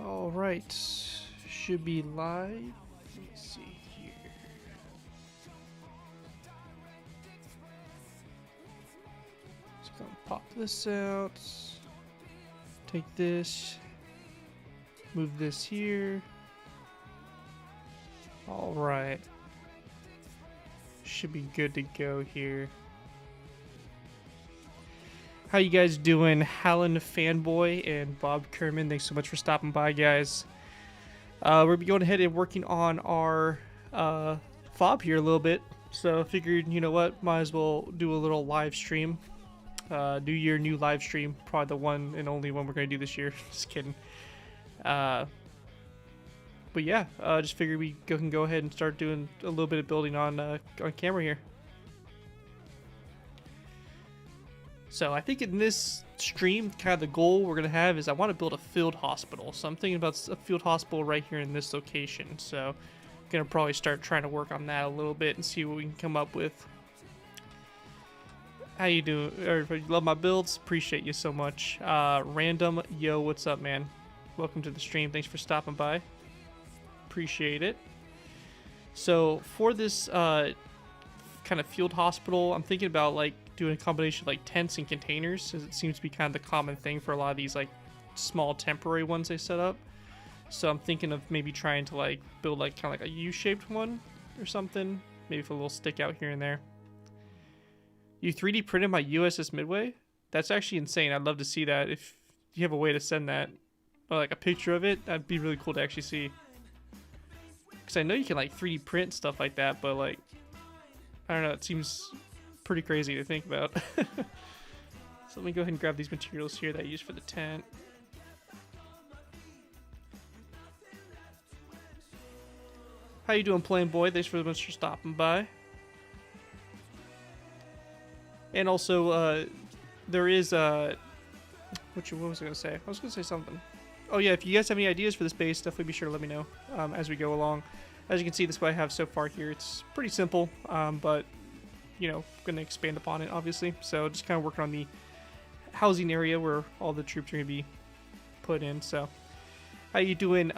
All right, should be live. Let's see here. Just gonna pop this out. Take this. Move this here. All right. Should be good to go here. How you guys doing? Hallen Fanboy and Bob Kerman, thanks so much for stopping by, guys. We're going ahead and working on our fob here a little bit. So I figured, you know what, might as well do a little live stream. New year, new live stream. Probably the one and only one we're going to do this year. Just kidding. But yeah, just figured we can go ahead and start doing a little bit of building on camera here. So I think in this stream, kind of the goal we're going to have is I want to build a field hospital. So I'm thinking about a field hospital right here in this location. So I'm going to probably start trying to work on that a little bit and see what we can come up with. How you doing? Everybody love my builds? Appreciate you so much. Random, yo, what's up, man? Welcome to the stream. Thanks for stopping by. Appreciate it. So for this kind of field hospital, I'm thinking about like doing a combination of like tents and containers, as it seems to be kind of the common thing for a lot of these like small temporary ones they set up. So I'm thinking of maybe trying to like build like kind of like a U-shaped one or something, maybe with a little stick out here and there. You 3D printed my USS Midway? That's actually insane. I'd love to see that. If you have a way to send that, or like a picture of it, that'd be really cool to actually see. Because I know you can like 3D print stuff like that, but like, I don't know, it seems pretty crazy to think about. So let me go ahead and grab these materials here that I use for the tent. How you doing, Plain Boy? Thanks very much for stopping by. And also, there is what was I gonna say? I was gonna say something. Oh yeah, if you guys have any ideas for this base, definitely be sure to let me know as we go along. As you can see, this is what I have so far here. It's pretty simple, but you know, going to expand upon it, obviously. So just kind of working on the housing area where all the troops are going to be put in. So how you doing,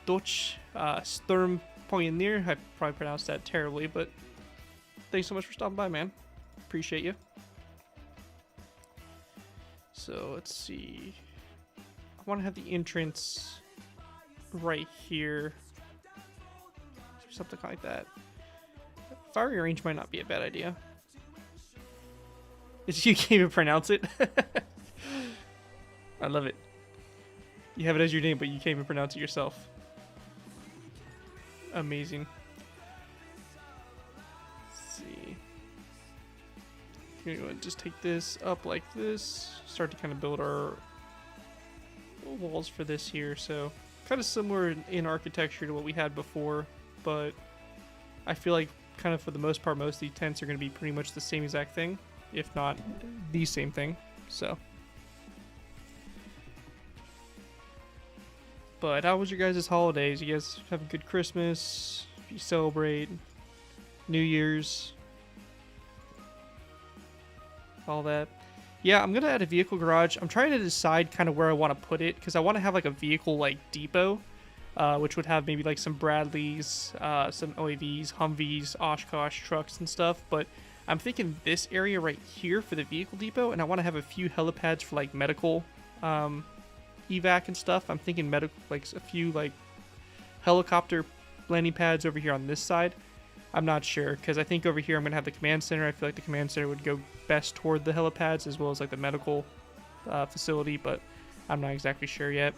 Dutch Sturm Pioneer? I probably pronounced that terribly, but thanks so much for stopping by, man. Appreciate you. So let's see. I want to have the entrance right here. Something like that. Firing range might not be a bad idea. You can't even pronounce it. I love it. You have it as your name, but you can't even pronounce it yourself. Amazing. Let's see. We're going to just take this up like this. Start to kind of build our walls for this here. So kind of similar in architecture to what we had before, but I feel like kind of for the most part, most of the tents are going to be pretty much the same exact thing, if not the same thing. So, but how was your guys' holidays? You guys have a good Christmas? You celebrate New Year's, all that? Yeah, I'm gonna add a vehicle garage. I'm trying to decide kind of where I want to put it, because I want to have like a vehicle like depot. Which would have maybe like some Bradleys, some OAVs, Humvees, Oshkosh trucks and stuff. But I'm thinking this area right here for the vehicle depot, and I want to have a few helipads for like medical evac and stuff. I'm thinking medical, like a few like helicopter landing pads over here on this side. I'm not sure, because I think over here I'm going to have the command center. I feel like the command center would go best toward the helipads as well as like the medical facility, but I'm not exactly sure yet.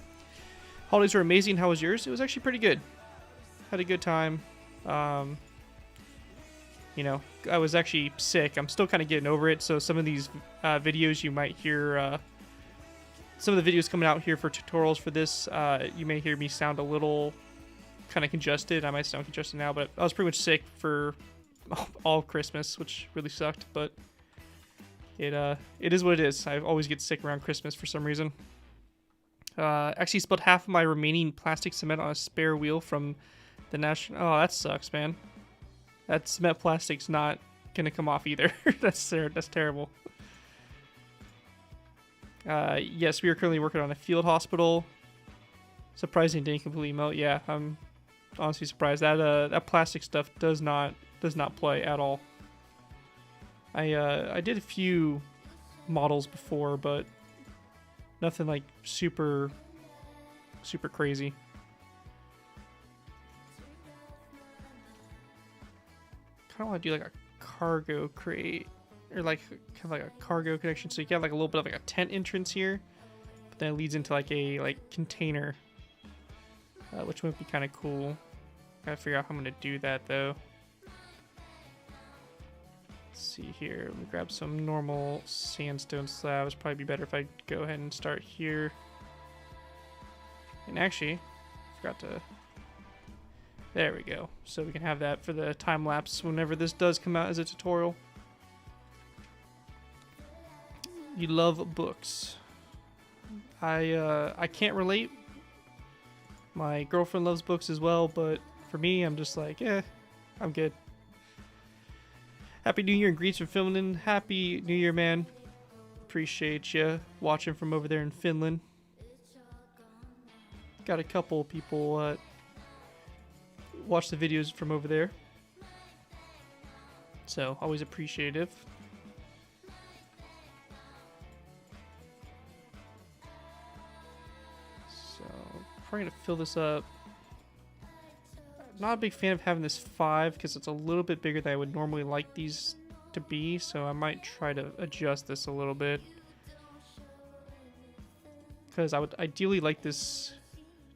Holidays were amazing. How was yours? It was actually pretty good. Had a good time. You know, I was actually sick. I'm still kind of getting over it. So some of these videos you might hear, some of the videos coming out here for tutorials for this, you may hear me sound a little kind of congested. I might sound congested now, but I was pretty much sick for all Christmas, which really sucked. But it is what it is. I always get sick around Christmas for some reason. Actually spilled half of my remaining plastic cement on a spare wheel from the national. Oh, that sucks, man. That cement plastic's not gonna come off either. That's terrible. Yes, we are currently working on a field hospital. Surprising it didn't completely melt. Yeah, I'm honestly surprised. That plastic stuff does not play at all. I did a few models before, but nothing like super crazy. Kind of want to do like a cargo crate, or like kind of like a cargo connection, so you get like a little bit of like a tent entrance here, but then it leads into like a container, which would be kind of cool. Gotta figure out how I'm gonna do that though. Let's see here. Let me grab some normal sandstone slabs. Probably be better if I go ahead and start here. And actually, forgot to. There we go. So we can have that for the time lapse whenever this does come out as a tutorial. You love books. I can't relate. My girlfriend loves books as well, but for me, I'm just like, I'm good. Happy New Year and greets from Finland. Happy New Year, man. Appreciate you watching from over there in Finland. Got a couple people watch the videos from over there, so always appreciative. So probably gonna fill this up. Not a big fan of having this 5 because it's a little bit bigger than I would normally like these to be, so I might try to adjust this a little bit, because I would ideally like this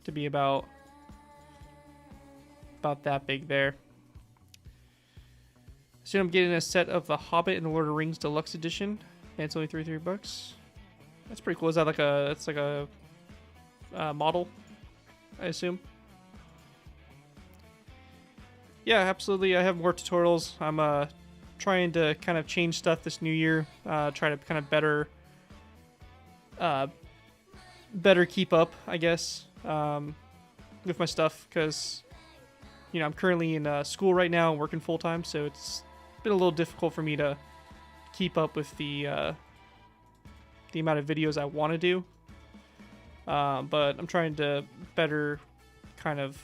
to be about that big there. Soon I'm getting a set of The Hobbit and the Lord of the Rings Deluxe Edition, and it's only $33. That's pretty cool. Is that like a? It's like a model, I assume. Yeah, absolutely. I have more tutorials. I'm trying to kind of change stuff this new year. Try to kind of better keep up, I guess, with my stuff, because you know, I'm currently in school right now, working full time, so it's been a little difficult for me to keep up with the amount of videos I want to do. But I'm trying to better kind of,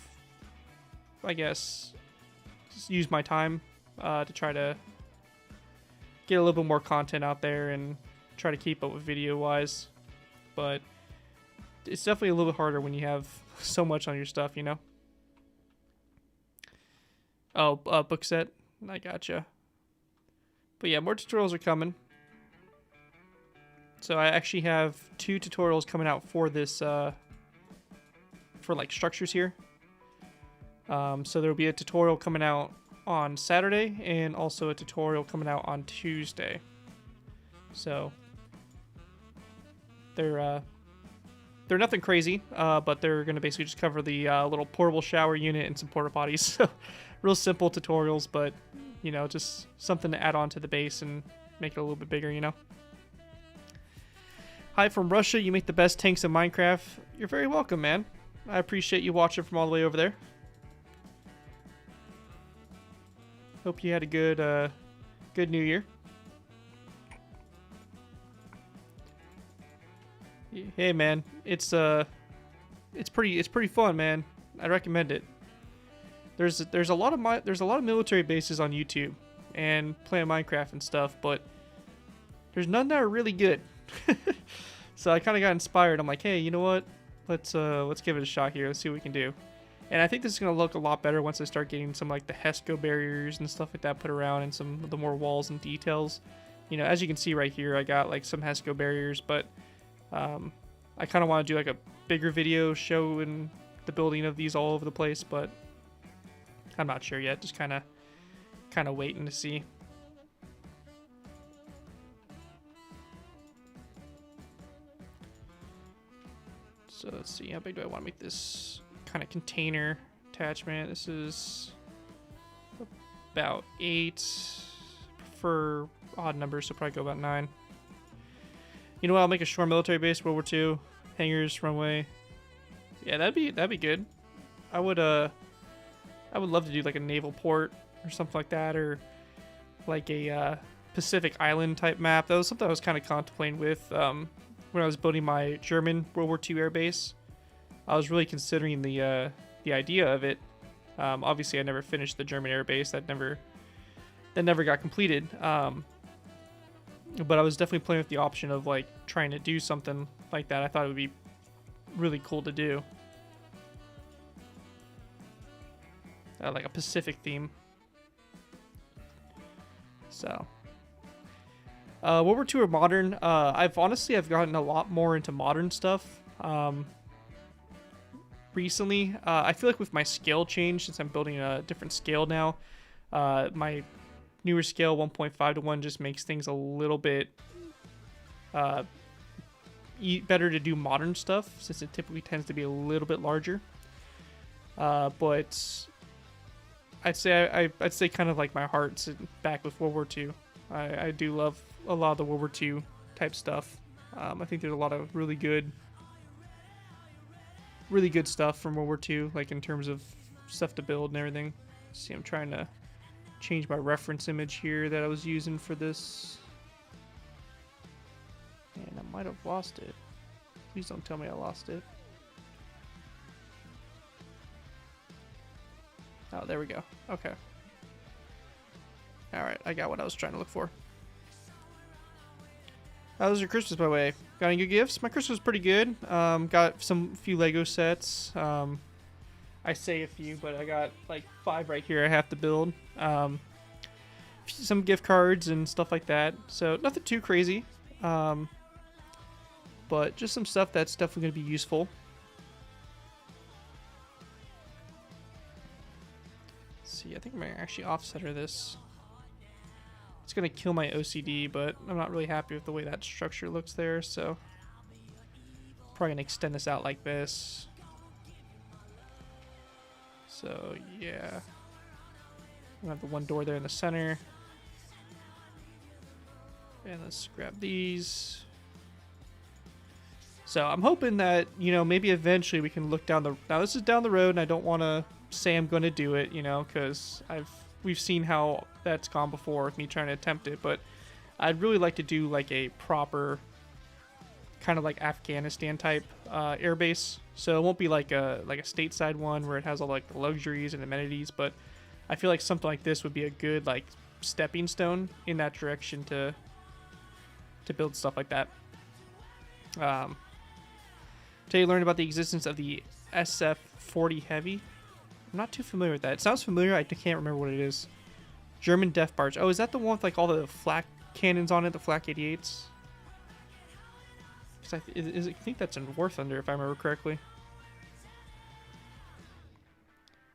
I guess, just use my time to try to get a little bit more content out there and try to keep up with video wise. But it's definitely a little bit harder when you have so much on your stuff, you know? Oh, book set. I gotcha. But yeah, more tutorials are coming. So I actually have 2 tutorials coming out for this, for like structures here. So there'll be a tutorial coming out on Saturday and also a tutorial coming out on Tuesday. So they're nothing crazy, but they're going to basically just cover the little portable shower unit and some porta potties. So real simple tutorials, but you know, just something to add on to the base and make it a little bit bigger, you know. Hi from Russia. You make the best tanks in Minecraft. You're very welcome, man. I appreciate you watching from all the way over there. Hope you had a good New Year. Hey man, it's pretty fun, man. I recommend it. There's a lot of military bases on YouTube and playing Minecraft and stuff, but there's none that are really good. So I kind of got inspired. I'm like, hey, you know what? Let's give it a shot here. Let's see what we can do. And I think this is gonna look a lot better once I start getting some like the HESCO barriers and stuff like that put around, and some of the more walls and details. You know, as you can see right here, I got like some HESCO barriers, but I kind of want to do like a bigger video showing the building of these all over the place, but I'm not sure yet. Just kind of waiting to see. So let's see, how big do I want to make this kind of container attachment? This is about 8. Prefer odd numbers, so probably go about 9. You know what? I'll make a shore military base, World War II, hangars, runway. Yeah, that'd be good. I would love to do like a naval port or something like that, or like a Pacific Island type map. That was something I was kind of contemplating with when I was building my German World War II air base. I was really considering the idea of it. Obviously, I never finished the German air base. That never got completed. But I was definitely playing with the option of like trying to do something like that. I thought it would be really cool to do, like a Pacific theme. So, World War II or modern? I've gotten a lot more into modern stuff recently. I feel like with my scale change, since I'm building a different scale now, my newer scale 1.5 to 1 just makes things a little bit better to do modern stuff, since it typically tends to be a little bit larger. But I'd say kind of like my heart's back with World War II. I do love a lot of the World War II type stuff. I think there's a lot of really good stuff from World War II, like in terms of stuff to build and everything. See, I'm trying to change my reference image here that I was using for this. And I might have lost it. Please don't tell me I lost it. Oh, there we go. Okay. Alright, I got what I was trying to look for. How was your Christmas, by the way? Got any good gifts? My Christmas was pretty good. Got few Lego sets. I say a few, but I got like 5 right here I have to build. Some gift cards and stuff like that. So nothing too crazy. But just some stuff that's definitely going to be useful. Let's see, I think I'm going to actually offsetter this. It's going to kill my OCD, but I'm not really happy with the way that structure looks there, so probably going to extend this out like this. So, yeah. I have the one door there in the center. And let's grab these. So I'm hoping that, you know, maybe eventually we can look down the... Now, this is down the road, and I don't want to say I'm going to do it, you know, because we've seen how that's gone before with me trying to attempt it, but I'd really like to do like a proper kind of like Afghanistan type airbase. So it won't be like a stateside one where it has all like the luxuries and amenities, but I feel like something like this would be a good like stepping stone in that direction to build stuff like that. Today you learned about the existence of the SF-40 Heavy. I'm not too familiar with that. It sounds familiar. I can't remember what it is. German Death Barge. Oh, is that the one with like all the flak cannons on it, the flak 88s? Because I think that's in War Thunder, if I remember correctly.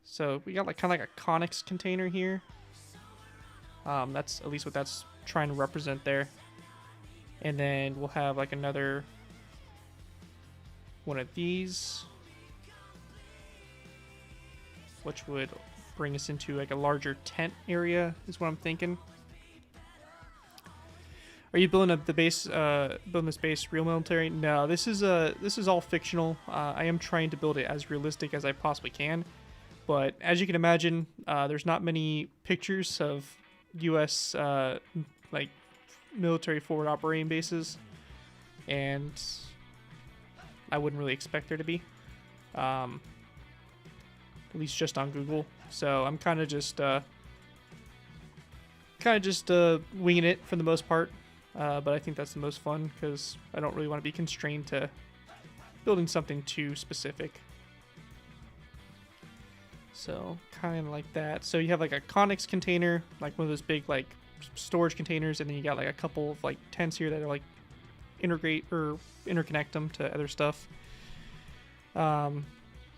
So we got like kind of like a conics container here. That's at least what that's trying to represent there. And then we'll have like another one of these, which would bring us into like a larger tent area, is what I'm thinking. Are you building up the base, building this base real military? No, this is all fictional. I am trying to build it as realistic as I possibly can, but as you can imagine, there's not many pictures of U.S. Like military forward operating bases, and I wouldn't really expect there to be, at least just on Google. So I'm kind of just winging it for the most part. But I think that's the most fun because I don't really want to be constrained to building something too specific. So kind of like that. So you have like a conics container, like one of those big like storage containers, and then you got like a couple of like tents here that are like integrate or interconnect them to other stuff.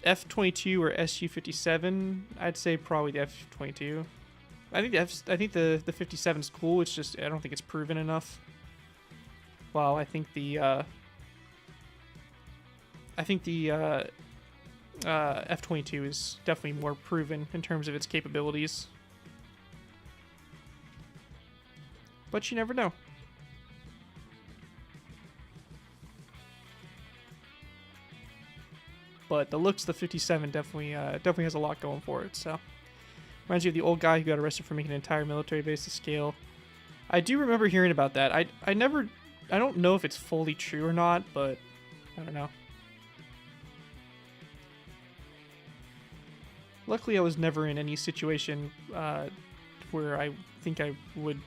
F-22 or SU-57, I'd say probably the F-22. I think the 57 is cool. It's just I don't think it's proven enough. Well, I think the F-22 is definitely more proven in terms of its capabilities. But you never know. But the looks of the 57 definitely has a lot going for it. So reminds you of the old guy who got arrested for making an entire military base to scale. I do remember hearing about that. I don't know if it's fully true or not, but I don't know. Luckily, I was never in any situation where I think I would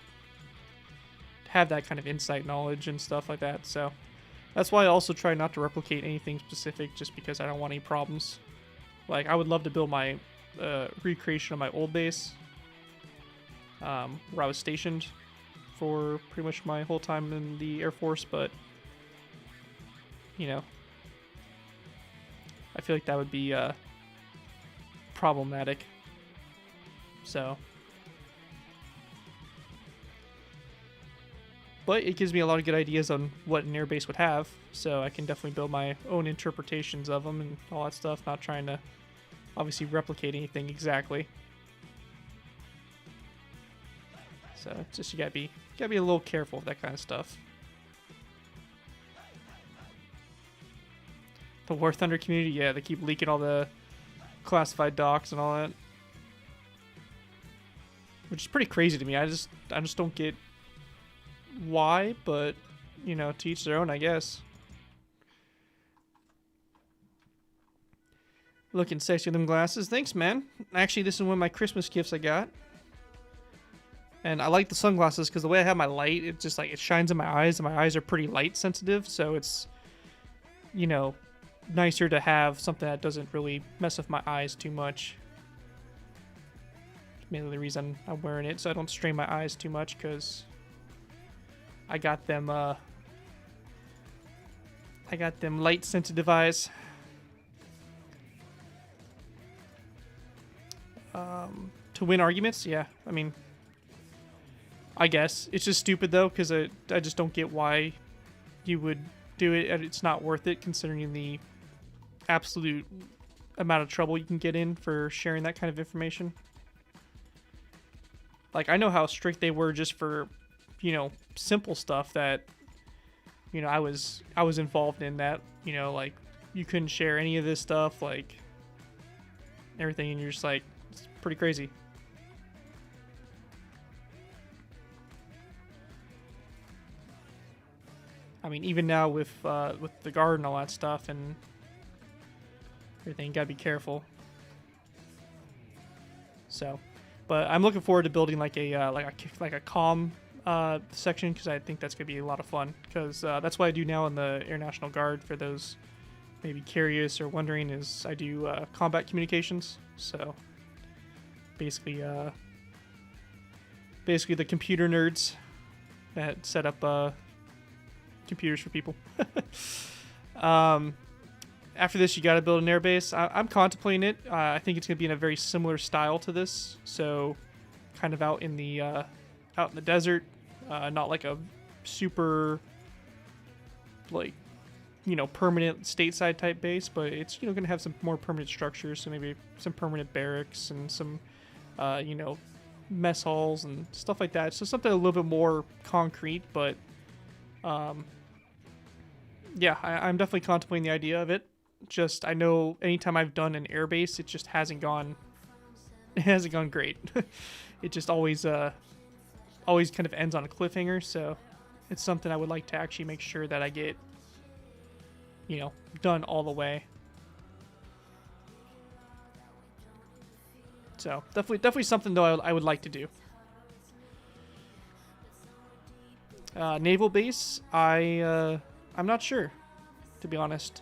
have that kind of insight knowledge and stuff like that. So that's why I also try not to replicate anything specific, just because I don't want any problems. Like, I would love to build my recreation of my old base, where I was stationed for pretty much my whole time in the Air Force, but, you know, I feel like that would be problematic. So, but it gives me a lot of good ideas on what an airbase would have, so I can definitely build my own interpretations of them and all that stuff, not trying to obviously replicate anything exactly. So it's just, you gotta be a little careful with that kind of stuff. The War Thunder community, yeah, they keep leaking all the classified docs and all that, which is pretty crazy to me. I just don't get why, but, you know, to each their own, I guess. Looking sexy with them glasses. Thanks, man. Actually, this is one of my Christmas gifts I got. And I like the sunglasses because the way I have my light, it just, like, it shines in my eyes, and my eyes are pretty light sensitive, so it's, you know, nicer to have something that doesn't really mess with my eyes too much. Mainly the reason I'm wearing it, so I don't strain my eyes too much, because I got them light sensitive eyes. To win arguments, yeah, I mean, I guess it's just stupid though, because I just don't get why you would do it, and it's not worth it considering the absolute amount of trouble you can get in for sharing that kind of information. Like, I know how strict they were just for, you know, simple stuff that, you know, I was involved in, that, you know, like, you couldn't share any of this stuff, like, everything, and you're just like, it's pretty crazy. I mean, even now with the guard and all that stuff and everything, you gotta be careful. So, but I'm looking forward to building like a comm section, because I think that's gonna be a lot of fun. Because that's what I do now in the Air National Guard. For those maybe curious or wondering, is I do combat communications. So basically the computer nerds that set up computers for people. After this, you got to build an airbase. I'm contemplating it. I think it's going to be in a very similar style to this, so kind of out in the desert, not like a super, like, you know, permanent stateside type base, but it's, you know, going to have some more permanent structures, so maybe some permanent barracks and some you know, mess halls and stuff like that. So something a little bit more concrete, but yeah, I'm definitely contemplating the idea of it. Just, I know anytime I've done an airbase, it just hasn't gone great. It just always kind of ends on a cliffhanger, so it's something I would like to actually make sure that I get, you know, done all the way. So definitely something though I would like to do. Naval base, I'm not sure, to be honest.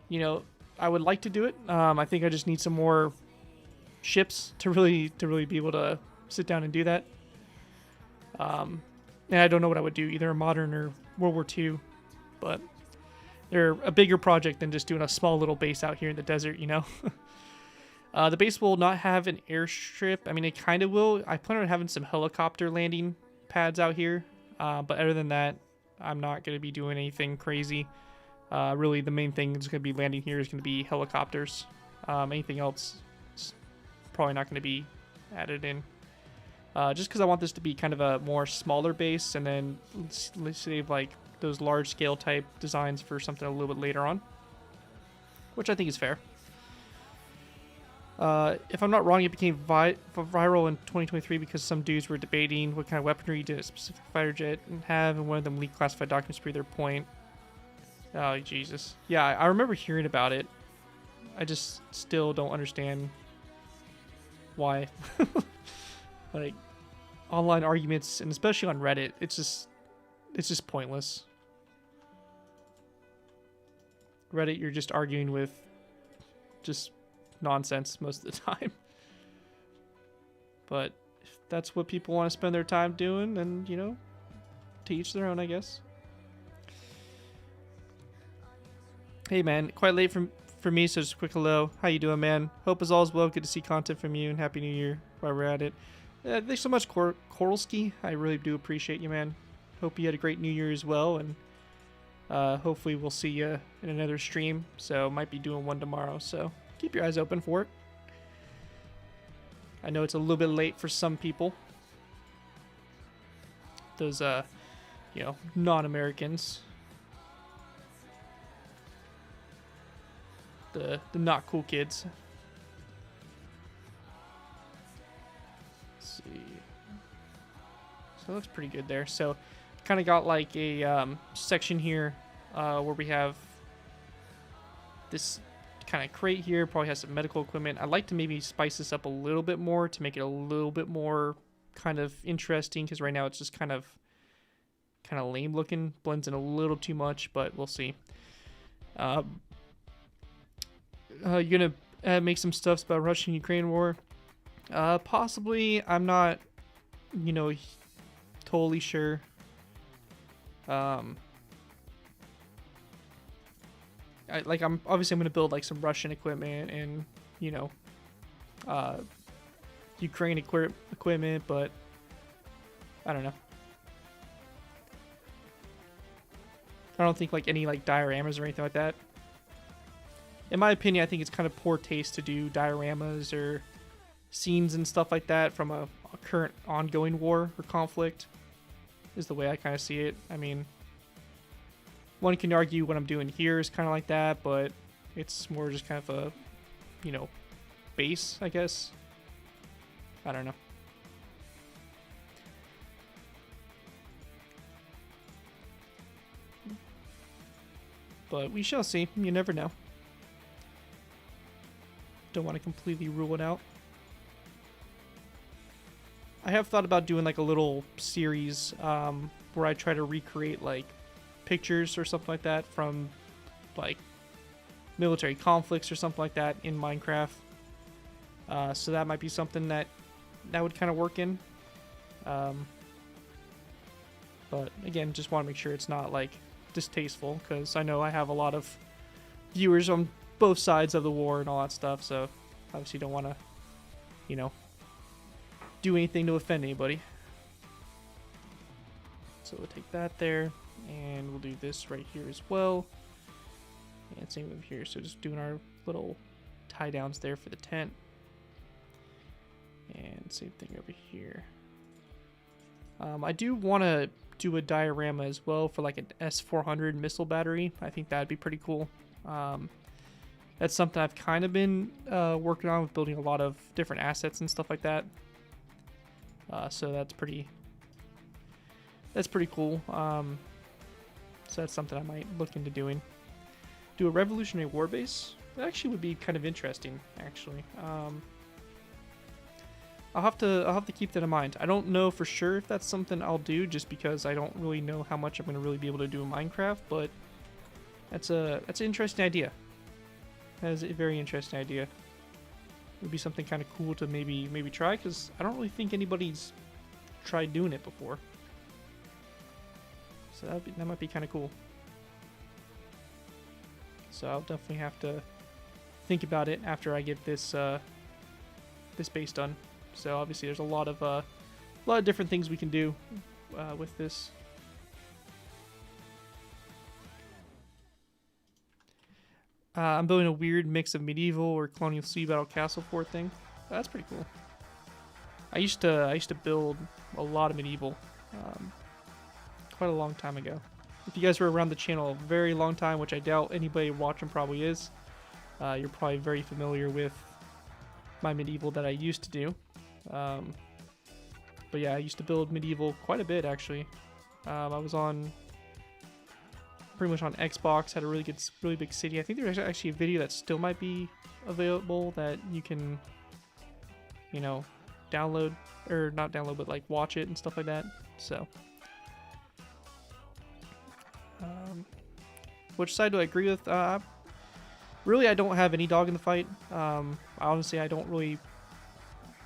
You know, I would like to do it. I think I just need some more ships to really be able to sit down and do that. And I don't know what I would do, either modern or World War II, but they're a bigger project than just doing a small little base out here in the desert, you know. The base will not have an airstrip. I mean, it kind of will. I plan on having some helicopter landing pads out here, but other than that, I'm not going to be doing anything crazy. Really, the main thing that's going to be landing here is going to be helicopters. Anything else is probably not going to be added in. Just because I want this to be kind of a more smaller base, and then let's save like those large-scale type designs for something a little bit later on, which I think is fair. If I'm not wrong, it became viral in 2023 because some dudes were debating what kind of weaponry did a specific fighter jet have, and one of them leaked classified documents to prove their point. Oh, Jesus. Yeah, I remember hearing about it. I just still don't understand why. Like, online arguments, and especially on Reddit, it's just pointless. Reddit, you're just arguing with just nonsense most of the time. But if that's what people want to spend their time doing, then, you know, to each their own, I guess. Hey man, quite late for me, so just a quick hello. How you doing, man? Hope is all's well. Good to see content from you, and Happy New Year while we're at it. Thanks so much, Koralski. I really do appreciate you, man. Hope you had a great New Year as well, and hopefully we'll see you in another stream. So might be doing one tomorrow, so keep your eyes open for it. I know it's a little bit late for some people. Those, you know, non-Americans. The not cool kids. Let's see. So it looks pretty good there. So kind of got like a section here where we have this kind of crate here. Probably has some medical equipment. I'd like to maybe spice this up a little bit more to make it a little bit more kind of interesting, because right now it's just kind of lame looking. Blends in a little too much, but we'll see. You're gonna make some stuffs about Russian-Ukraine war? Possibly. I'm not, you know, totally sure. I'm obviously I'm gonna build like some Russian equipment and, you know, Ukraine equipment, but I don't know. I don't think like any like dioramas or anything like that. In my opinion, I think it's kind of poor taste to do dioramas or scenes and stuff like that from a current ongoing war or conflict, is the way I kind of see it. I mean, one can argue what I'm doing here is kind of like that, but it's more just kind of a, you know, base, I guess. I don't know. But we shall see. You never know. Don't want to completely rule it out. I have thought about doing like a little series where I try to recreate like pictures or something like that from like military conflicts or something like that in Minecraft. So that might be something that would kind of work in. But again, just want to make sure it's not like distasteful, because I know I have a lot of viewers on both sides of the war and all that stuff, so obviously don't want to, you know, do anything to offend anybody. So we'll take that there, and we'll do this right here as well, and same over here. So just doing our little tie downs there for the tent, and same thing over here. I do want to do a diorama as well for like an S400 missile battery. I think that'd be pretty cool. That's something I've kind of been working on, with building a lot of different assets and stuff like that. So that's pretty cool. So that's something I might look into doing. Do a Revolutionary War base? That actually would be kind of interesting, actually. I'll have to keep that in mind. I don't know for sure if that's something I'll do, just because I don't really know how much I'm going to really be able to do in Minecraft, but that's an interesting idea. That is a very interesting idea. It would be something kind of cool to maybe try, because I don't really think anybody's tried doing it before. So that might be kind of cool. So I'll definitely have to think about it after I get this this base done. So obviously there's a lot of different things we can do with this. I'm building a weird mix of medieval or colonial sea battle castle fort thing. That's pretty cool. I used to build a lot of medieval quite a long time ago. If you guys were around the channel a very long time, which I doubt anybody watching probably is, you're probably very familiar with my medieval that I used to do. But yeah, I used to build medieval quite a bit, actually. I was on pretty much on Xbox, had a really big city. I think there's actually a video that still might be available that you can, you know, download, or not download, but like watch it and stuff like that. So, which side do I agree with? Really, I don't have any dog in the fight. Honestly, I don't really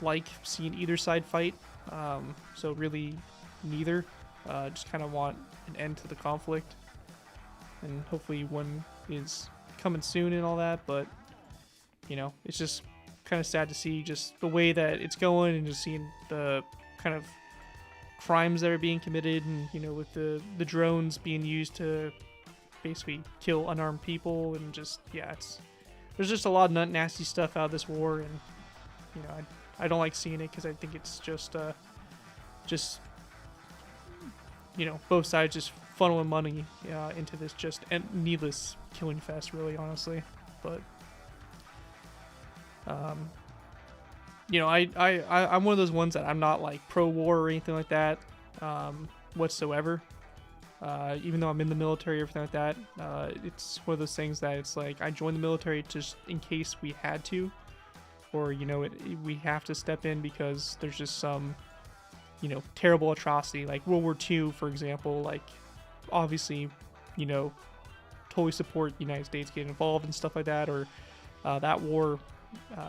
like seeing either side fight. So really, neither. Just kind of want an end to the conflict, and hopefully one is coming soon and all that. But you know, it's just kind of sad to see just the way that it's going, and just seeing the kind of crimes that are being committed, and you know, with the drones being used to basically kill unarmed people, and just, yeah, there's just a lot of nasty stuff out of this war, and you know, I don't like seeing it, because I think it's just you know, both sides just funneling money into this just needless killing fest, really, honestly. But you know, I'm one of those ones that I'm not like pro-war or anything like that whatsoever. Even though I'm in the military, everything like that, it's one of those things that it's like I joined the military just in case we had to, or you know, we have to step in because there's just some, you know, terrible atrocity like World War II, for example. Like, obviously, you know, totally support the United States getting involved and stuff like that, or that war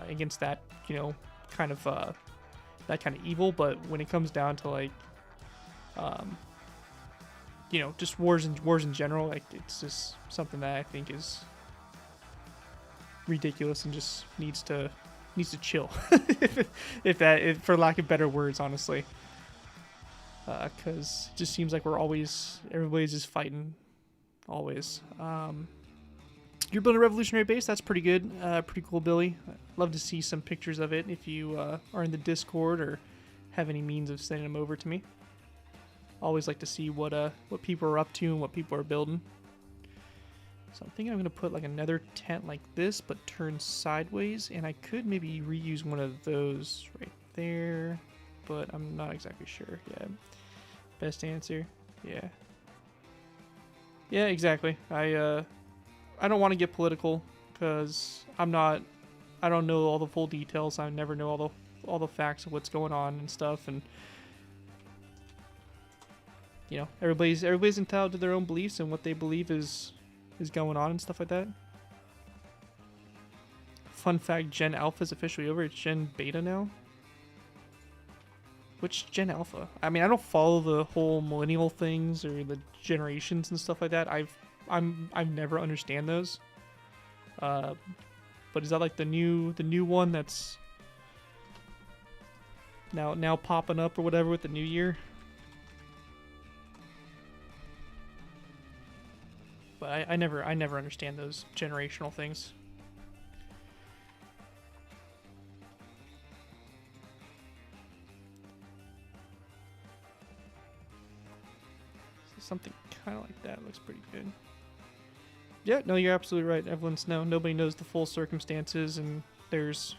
against that, you know, kind of that kind of evil. But when it comes down to like you know, just wars in general, like, it's just something that I think is ridiculous and just needs to chill, if for lack of better words, honestly. Because it just seems like everybody's just fighting, always. You're building a revolutionary base. That's pretty good. Pretty cool, Billy. I'd love to see some pictures of it if you are in the Discord or have any means of sending them over to me. Always like to see what people are up to and what people are building. So I'm thinking I'm gonna put like another tent like this, but turned sideways, and I could maybe reuse one of those right there, but I'm not exactly sure. Yeah, best answer. Yeah, exactly. I don't want to get political, because I don't know all the full details. I never know all the facts of what's going on and stuff, and you know, everybody's entitled to their own beliefs and what they believe is going on and stuff like that. Fun fact, Gen Alpha is officially over. It's Gen Beta now. Which Gen Alpha? I mean, I don't follow the whole millennial things or the generations and stuff like that. I've never understand those. But is that like the new one that's now popping up or whatever with the new year? But I never understand those generational things. Something kind of like that looks pretty good. Yeah, no, you're absolutely right, Evelyn Snow. Nobody knows the full circumstances, and there's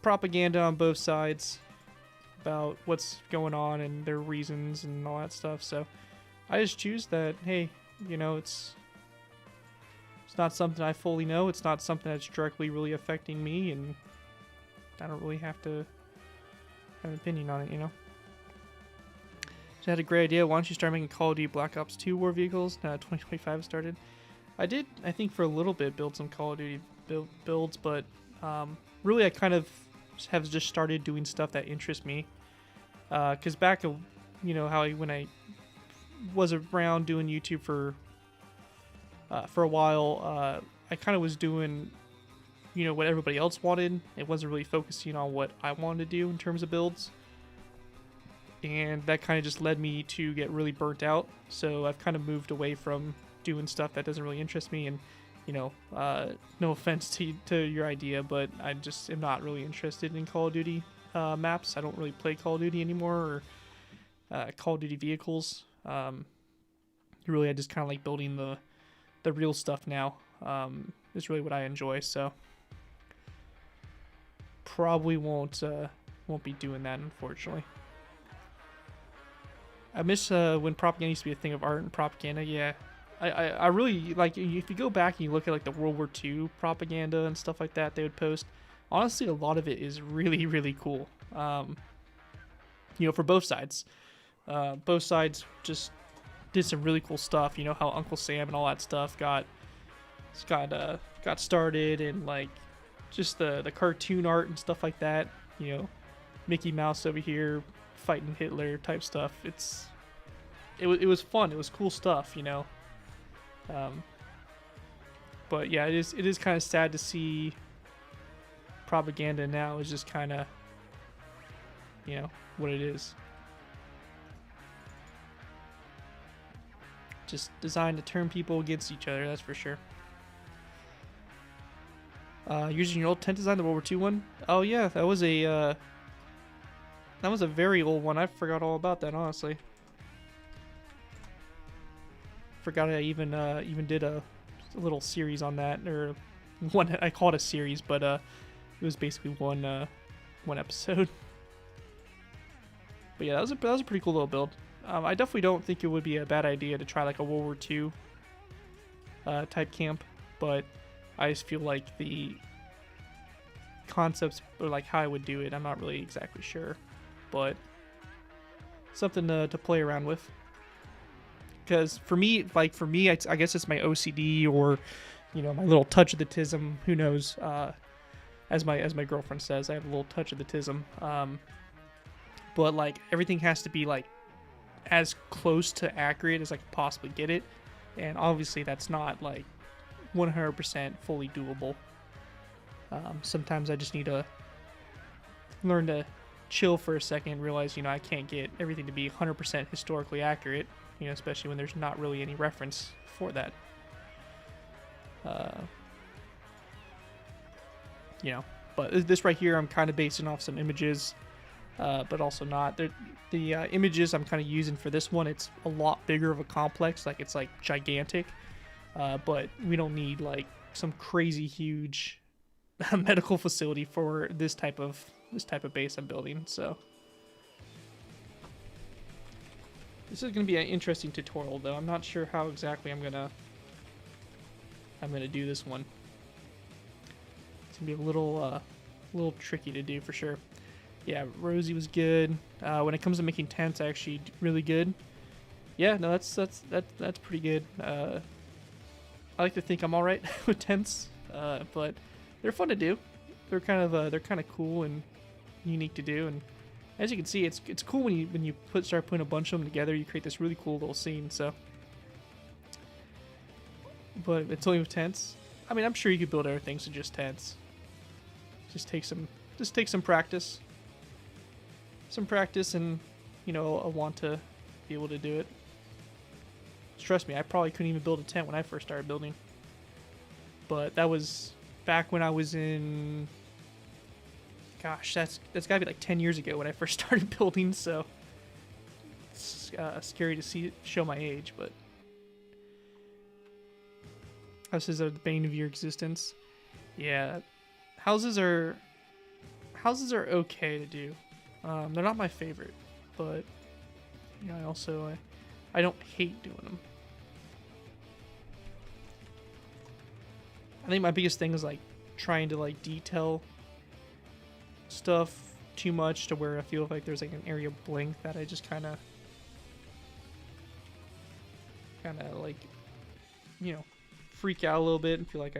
propaganda on both sides about what's going on and their reasons and all that stuff. So I just choose that, hey, you know, it's not something I fully know. It's not something that's directly really affecting me, and I don't really have to have an opinion on it, you know? So I had a great idea. Why don't you start making Call of Duty Black Ops 2 war vehicles? 2025 started. I did, I think, for a little bit build some Call of Duty builds, but really I kind of have just started doing stuff that interests me. Because back, you know, when I was around doing YouTube for a while, I kind of was doing, you know, what everybody else wanted. It wasn't really focusing on what I wanted to do in terms of builds. And that kind of just led me to get really burnt out. So I've kind of moved away from doing stuff that doesn't really interest me. And, you know, no offense to your idea, but I just am not really interested in Call of Duty maps. I don't really play Call of Duty anymore, or Call of Duty vehicles. Really, I just kind of like building the real stuff now. Is really what I enjoy. So probably won't be doing that, unfortunately. I miss when propaganda used to be a thing of art and propaganda. Yeah, I really like, if you go back and you look at like the World War II propaganda and stuff like that they would post. Honestly, a lot of it is really really cool. For both sides. Both sides just did some really cool stuff. You know how Uncle Sam and all that stuff got started, and like just the cartoon art and stuff like that. Mickey Mouse over here fighting Hitler type stuff. It was fun. It was cool stuff. But yeah, it is kind of sad to see propaganda now is just kind of what it is. Just designed to turn people against each other, that's for sure. Using your old tent design, the World War II one. Oh yeah, that was a very old one. I forgot all about that, honestly. Forgot I even did a little series on that, or one. I call it a series, but it was basically one episode. But yeah, that was a pretty cool little build. I definitely don't think it would be a bad idea to try like a World War II type camp, but I just feel like the concepts, or like how I would do it, I'm not really exactly sure, but something to play around with. Because for me, I guess it's my OCD, or my little touch of the tism. Who knows? As my girlfriend says, I have a little touch of the tism. But like everything has to be like as close to accurate as I could possibly get it, and obviously that's not like 100% fully doable. Sometimes I just need to learn to chill for a second and realize I can't get everything to be 100% historically accurate, especially when there's not really any reference for that. But this right here I'm kind of basing off some images, but also not. The images I'm kind of using for this one, it's a lot bigger of a complex, like it's like gigantic, but we don't need like some crazy huge medical facility for this type of base I'm building. So this is going to be an interesting tutorial, though. I'm not sure how exactly I'm gonna do this one. It's gonna be a little tricky to do for sure. Yeah, Rosie was good. When it comes to making tents, actually really good. Yeah, no, that's pretty good. I like to think I'm all right with tents, but they're fun to do. They're kind of cool and unique to do. And as you can see, it's cool when you start putting a bunch of them together. You create this really cool little scene. So, but it's only with tents. I mean, I'm sure you could build other things than just tents. Just take some practice. And a want to be able to do it. Trust me, I probably couldn't even build a tent when I first started building, but that was back when I was in, gosh, that's gotta be like 10 years ago when I first started building. So it's scary to show my age, but houses are the bane of your existence. Yeah, houses are okay to do. They're not my favorite, but I don't hate doing them. I think my biggest thing is like trying to like detail stuff too much to where I feel like there's like an area blank that I just kind of like freak out a little bit and feel like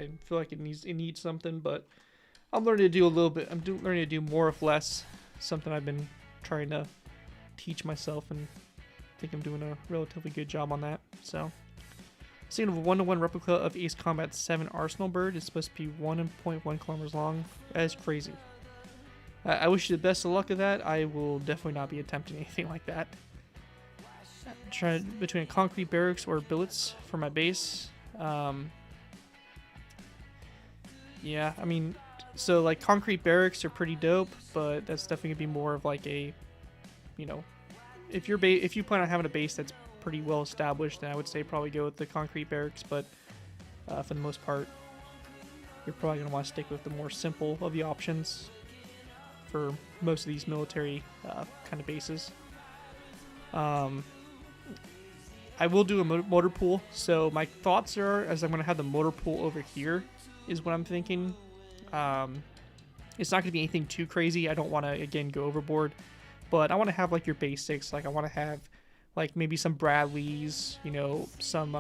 it needs something. But I'm learning to do a little bit. I'm learning to do more with less. Something I've been trying to teach myself, and I think I'm doing a relatively good job on that. So, scene of a 1-to-1 replica of Ace Combat's 7 Arsenal bird is supposed to be 1.1 kilometers long. That is crazy. I wish you the best of luck with that. I will definitely not be attempting anything like that. Trying between a concrete barracks or billets for my base. Yeah, I mean, so like concrete barracks are pretty dope, but that's definitely gonna be more of like a, if you plan on having a base that's pretty well established, then I would say probably go with the concrete barracks. But for the most part, you're probably gonna want to stick with the more simple of the options for most of these military kind of bases. I will do a motor pool. So my thoughts are, as I'm going to have the motor pool over here, is what I'm thinking. It's not going to be anything too crazy. I don't want to, again, go overboard. But I want to have, like, your basics. Like, I want to have, like, maybe some Bradleys, you know, some,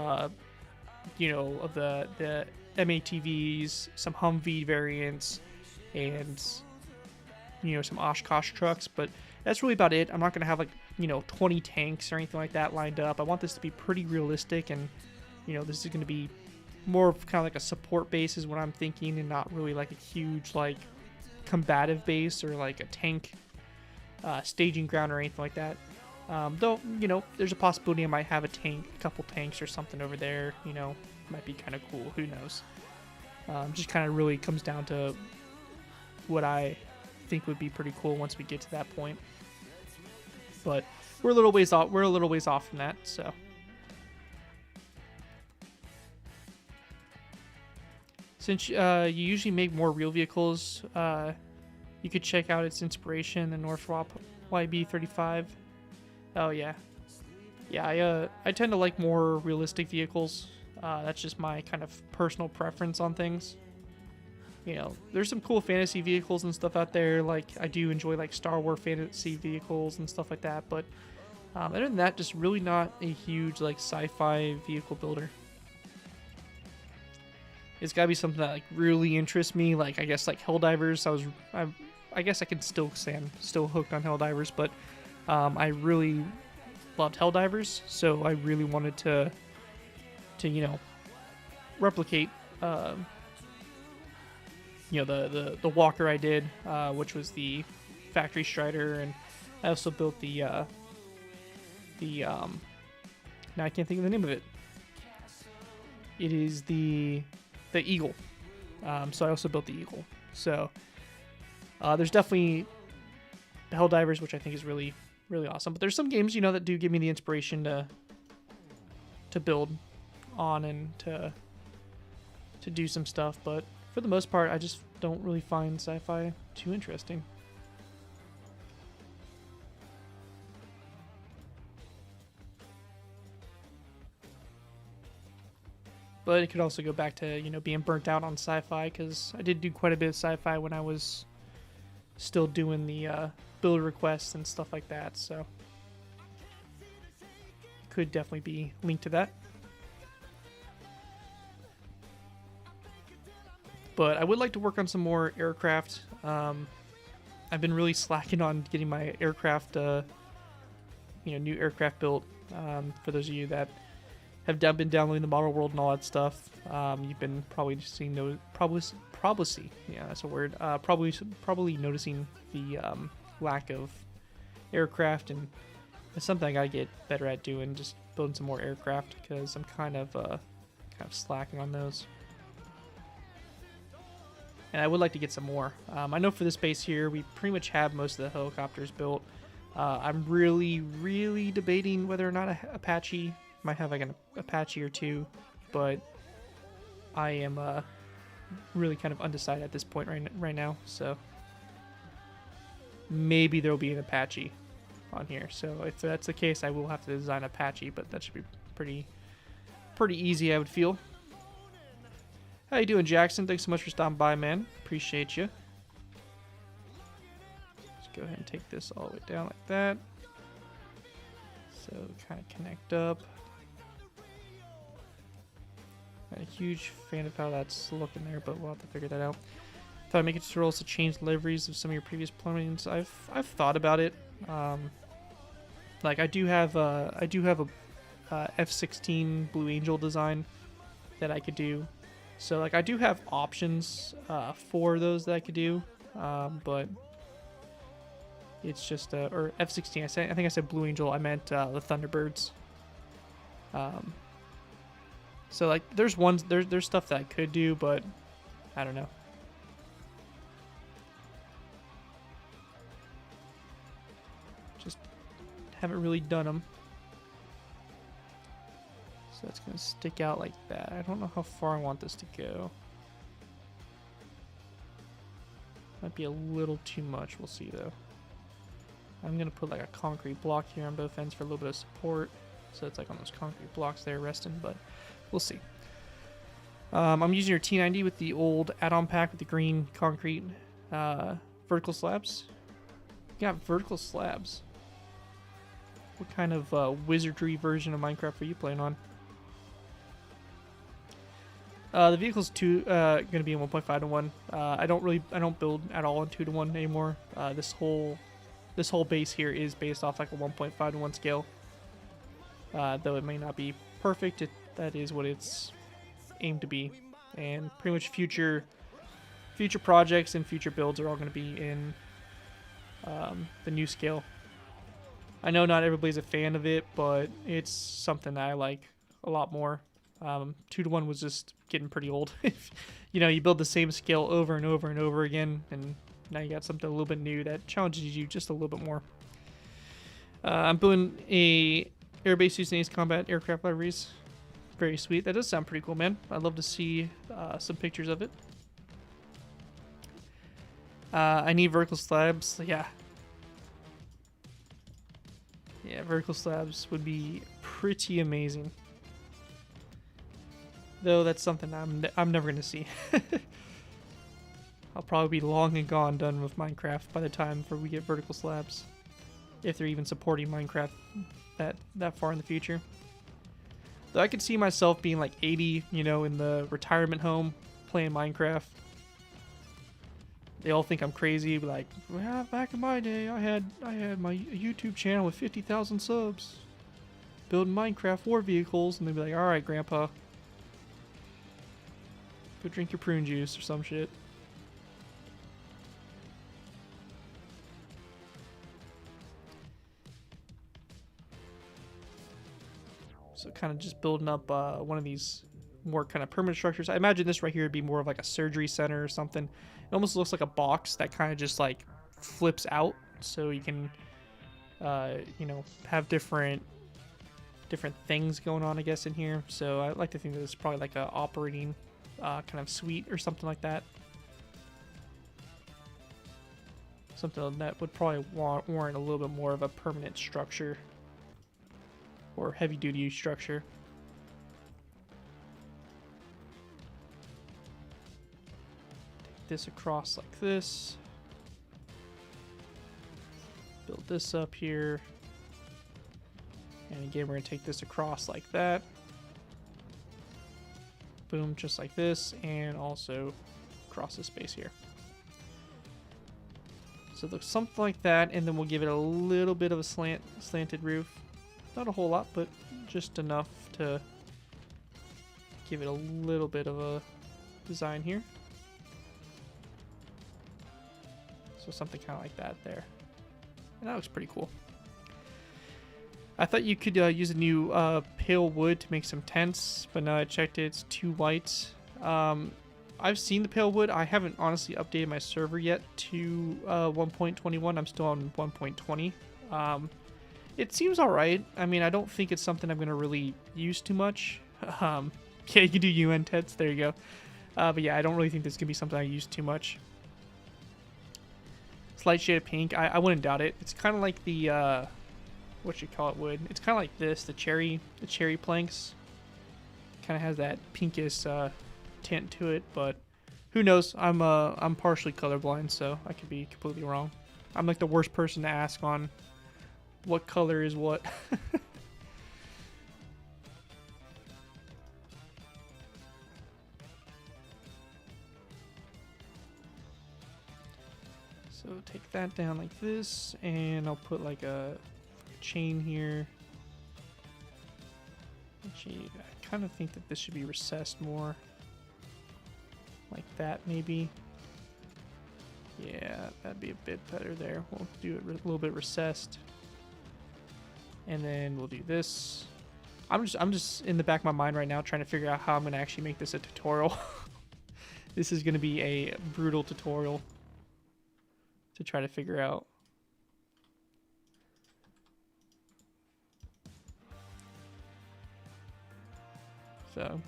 you know, of the MATVs, some Humvee variants, and, you know, some Oshkosh trucks. But that's really about it. I'm not going to have, like, you know, 20 tanks or anything like that lined up. I want this to be pretty realistic, and, you know, this is going to be more of kind of like a support base is what I'm thinking, and not really like a huge, like, combative base or like a tank staging ground or anything like that. Though, you know, there's a possibility I might have a couple tanks or something over there, you know, might be kind of cool, who knows. Just kind of really comes down to what I think would be pretty cool once we get to that point. But we're a little ways off from that, so. Since you usually make more real vehicles, you could check out its inspiration, the Northrop YB35. Oh yeah, yeah. I tend to like more realistic vehicles. That's just my kind of personal preference on things. You know, there's some cool fantasy vehicles and stuff out there. Like, I do enjoy like Star Wars fantasy vehicles and stuff like that. But other than that, just really not a huge like sci-fi vehicle builder. It's gotta be something that like really interests me. Like, I guess like Helldivers. I guess I can still say I'm still hooked on Helldivers, but I really loved Helldivers, so I really wanted to you know, replicate you know, the walker I did, which was the Factory Strider, and I also built the now I can't think of the name of it. It is the Eagle. So I also built the Eagle. So there's definitely Helldivers, which I think is really, really awesome. But there's some games, you know, that do give me the inspiration to build on and to do some stuff. But for the most part, I just don't really find sci-fi too interesting. But it could also go back to, you know, being burnt out on sci-fi, because I did do quite a bit of sci-fi when I was still doing the build requests and stuff like that, so could definitely be linked to that. But I would like to work on some more aircraft. I've been really slacking on getting my aircraft, you know, new aircraft built. For those of you that have been downloading the model world and all that stuff, you've been probably seeing those, yeah, that's a word. Probably noticing the lack of aircraft, and it's something I gotta get better at doing, just building some more aircraft, because I'm kind of slacking on those. And I would like to get some more. I know for this base here, we pretty much have most of the helicopters built. I'm really, really debating whether or not Apache. Might have like an Apache or two, but I am really kind of undecided at this point right now. So maybe there will be an Apache on here. So if that's the case, I will have to design Apache, but that should be pretty easy, I would feel. How you doing, Jackson? Thanks so much for stopping by, man. Appreciate you. Let's go ahead and take this all the way down like that. So kind of connect up. Not a huge fan of how that's looking there, but we'll have to figure that out. Thought I'd make it tutorials to change liveries of some of your previous planes. I've thought about it. Like I do have a F-16 Blue Angel design that I could do. So like I do have options for those that I could do, but it's just or F-16. I think I said Blue Angel. I meant the Thunderbirds. So like there's stuff that I could do, but I don't know. Just haven't really done them. So that's going to stick out like that. I don't know how far I want this to go. Might be a little too much. We'll see though. I'm going to put like a concrete block here on both ends for a little bit of support. So it's like on those concrete blocks there resting, but we'll see. I'm using your T90 with the old add-on pack with the green concrete vertical slabs. You got vertical slabs. What kind of wizardry version of Minecraft are you playing on? The vehicle's going to be in 1.5 to 1. I don't build at all in 2 to 1 anymore. This whole base here is based off like a 1.5 to 1 scale. Though it may not be perfect, that is what it's aimed to be. And pretty much future projects and future builds are all going to be in the new scale. I know not everybody's a fan of it, but it's something that I like a lot more. 2 to 1 was just getting pretty old. You know, you build the same scale over and over and over again, and now you got something a little bit new that challenges you just a little bit more. I'm building a airbase using Ace Combat aircraft libraries. Very sweet. That does sound pretty cool, man. I'd love to see some pictures of it. I need vertical slabs. Yeah, vertical slabs would be pretty amazing. Though that's something I'm never gonna see. I'll probably be long and gone done with Minecraft by the time we get vertical slabs, if they're even supporting Minecraft that far in the future. Though I could see myself being like 80, you know, in the retirement home playing Minecraft. They all think I'm crazy, but like, well, back in my day, I had my YouTube channel with 50,000 subs, building Minecraft war vehicles, and they'd be like, all right, Grandpa, go drink your prune juice or some shit. So kind of just building up one of these more kind of permanent structures. I imagine this right here would be more of like a surgery center or something. It almost looks like a box that kind of just like flips out, so you can, you know, have different things going on, I guess, in here. So I like to think that it's probably like a operating kind of suite or something like that. Something that would probably warrant a little bit more of a permanent structure or heavy-duty structure. Take this across like this. Build this up here. And again, we're going to take this across like that. Boom, just like this, and also across the space here. So it looks something like that, and then we'll give it a little bit of a slanted roof. Not a whole lot, but just enough to give it a little bit of a design here. So something kind of like that there. And that looks pretty cool. I thought you could use a new pale wood to make some tents, but now I checked it, it's too white. I've seen the pale wood. I haven't honestly updated my server yet to 1.21. I'm still on 1.20. It seems alright. I mean, I don't think it's something I'm going to really use too much. Yeah, you can do UN tents. There you go. But yeah, I don't really think this is going to be something I use too much. Slight shade of pink. I wouldn't doubt it. It's kind of like the... what you call it wood. It's kind of like this, the cherry planks. Kind of has that pinkish tint to it, but who knows? I'm partially colorblind, so I could be completely wrong. I'm like the worst person to ask on what color is what. So take that down like this, and I'll put like a chain here. Actually, I kind of think that this should be recessed more. Like that, maybe. Yeah, that'd be a bit better there. We'll do it a little bit recessed. And then we'll do this. I'm just in the back of my mind right now trying to figure out how I'm going to actually make this a tutorial. This is going to be a brutal tutorial to try to figure out. So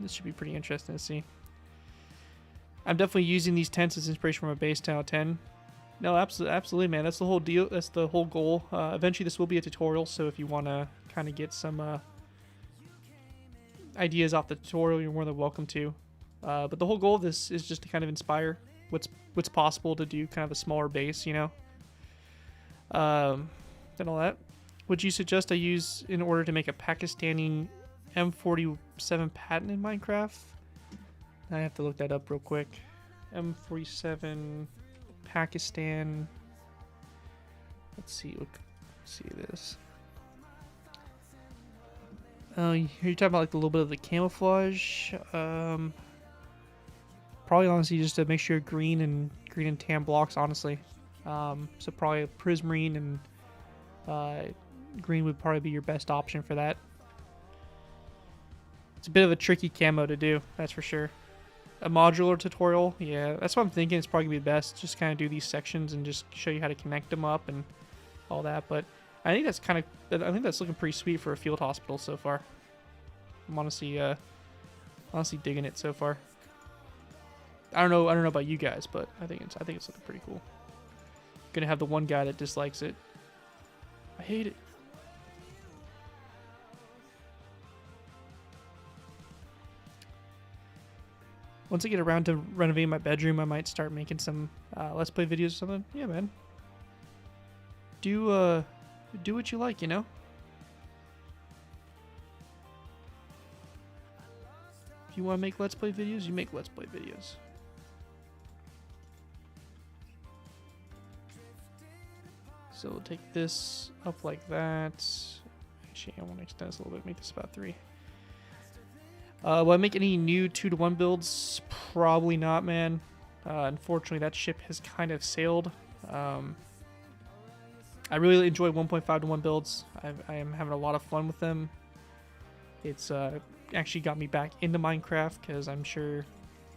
this should be pretty interesting to see. I'm definitely using these tents as inspiration from a base 10 out of 10. No, absolutely, man. That's the whole deal. That's the whole goal. Eventually, this will be a tutorial, so if you want to kind of get some ideas off the tutorial, you're more than welcome to. But the whole goal of this is just to kind of inspire what's possible to do kind of a smaller base, you know. And all that. Would you suggest I use in order to make a Pakistani M47 patent in Minecraft? I have to look that up real quick. M47 Pakistan. Let's see this. Oh, you're talking about like a little bit of the camouflage. Probably honestly just to make sure green and tan blocks, honestly. So probably prismarine and green would probably be your best option for that. It's a bit of a tricky camo to do, that's for sure. A modular tutorial, yeah, that's what I'm thinking. It's probably gonna be best. Just kind of do these sections and just show you how to connect them up and all that. But I think that's looking pretty sweet for a field hospital so far. I'm honestly digging it so far. I don't know about you guys, but I think it's looking pretty cool. Gonna have the one guy that dislikes it. I hate it. Once I get around to renovating my bedroom, I might start making some Let's Play videos or something. Yeah, man. Do what you like, you know? If you want to make Let's Play videos, you make Let's Play videos. So we'll take this up like that. Actually, I want to extend this a little bit, make this about 3. Will I make any new 2-to-1 builds? Probably not, man. Unfortunately, that ship has kind of sailed. I really enjoy 1.5-to-1 builds. I am having a lot of fun with them. It's actually got me back into Minecraft, because I'm sure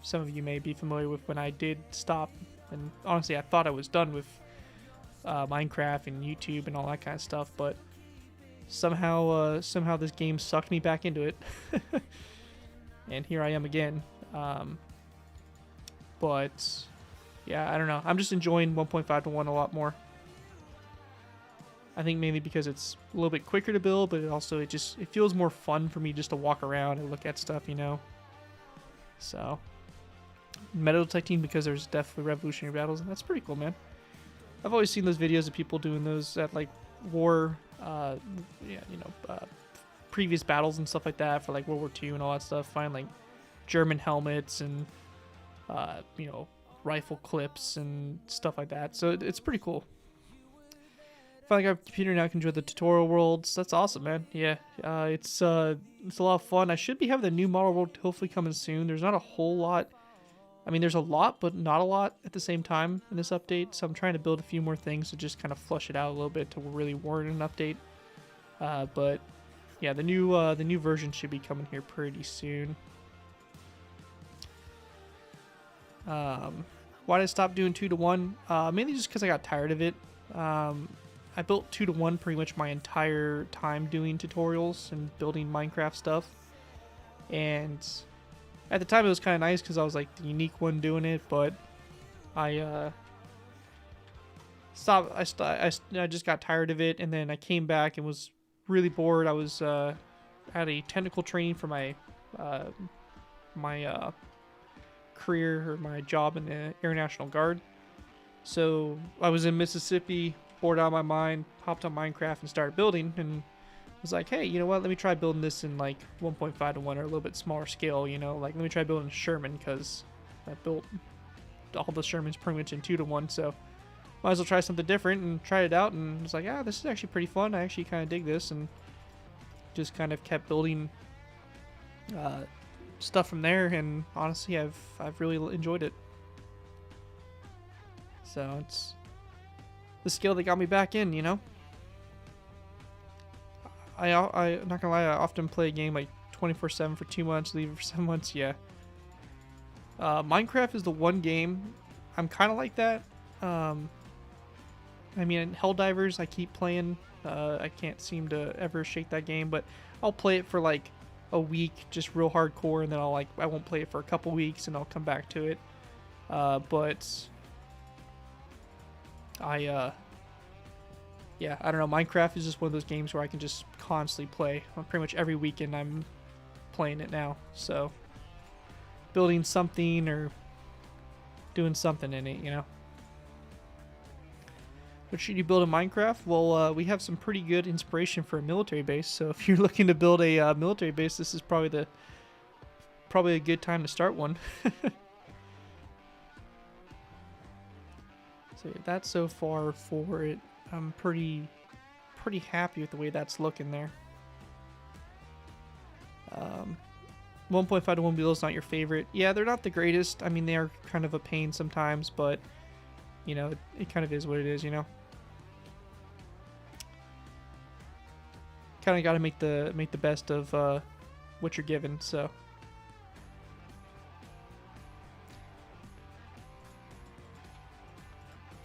some of you may be familiar with when I did stop. And honestly, I thought I was done with Minecraft and YouTube and all that kind of stuff, but somehow this game sucked me back into it. And here I am again. But yeah, I don't know. I'm just enjoying 1.5-to-1 a lot more. I think mainly because it's a little bit quicker to build, but it feels more fun for me just to walk around and look at stuff, you know. So metal detecting, because there's definitely revolutionary battles, and that's pretty cool, man. I've always seen those videos of people doing those at like war, previous battles and stuff like that for like World War II and all that stuff. Find like German helmets and rifle clips and stuff like that. So it's pretty cool. Finally got a computer now, I can enjoy the tutorial worlds. That's awesome, man. Yeah, it's a lot of fun. I should be having the new model world hopefully coming soon. There's not a whole lot. I mean, there's a lot, but not a lot at the same time in this update. So I'm trying to build a few more things to just kind of flush it out a little bit to really warrant an update. But yeah, the new version should be coming here pretty soon. Why did I stop doing 2-to-1? Mainly just because I got tired of it. I built 2-to-1 pretty much my entire time doing tutorials and building Minecraft stuff. And at the time it was kind of nice because I was like the unique one doing it, but I stopped. I just got tired of it, and then I came back and was really bored. I was at a technical training for my career or my job in the Air National Guard. So I was in Mississippi, bored out of my mind, hopped on Minecraft and started building, and was like, hey, you know what, let me try building this in like 1.5-to-1 or a little bit smaller scale, you know, like let me try building a Sherman, because I built all the Shermans pretty much in 2-to-1, so might as well try something different, and tried it out, and was like, this is actually pretty fun. I actually kind of dig this, and just kind of kept building stuff from there, and honestly, I've really enjoyed it. So it's the skill that got me back in, you know. I'm not gonna lie, I often play a game like 24/7 for 2 months, leave it for 7 months. Yeah. Minecraft is the one game I'm kind of like that. I mean, Helldivers I keep playing. I can't seem to ever shake that game, but I'll play it for like a week, just real hardcore, and then I won't play it for a couple weeks, and I'll come back to it. But yeah, I don't know. Minecraft is just one of those games where I can just constantly play. Pretty much every weekend I'm playing it now. So building something or doing something in it, you know. What should you build in Minecraft? Well, we have some pretty good inspiration for a military base. So if you're looking to build a military base, this is probably a good time to start one. So that's so far for it. I'm pretty happy with the way that's looking there. 1.5 to 1 below is not your favorite. Yeah, they're not the greatest. I mean, they are kind of a pain sometimes, but you know, it kind of is what it is, you know. Kind of got to make the best of what you're given. So.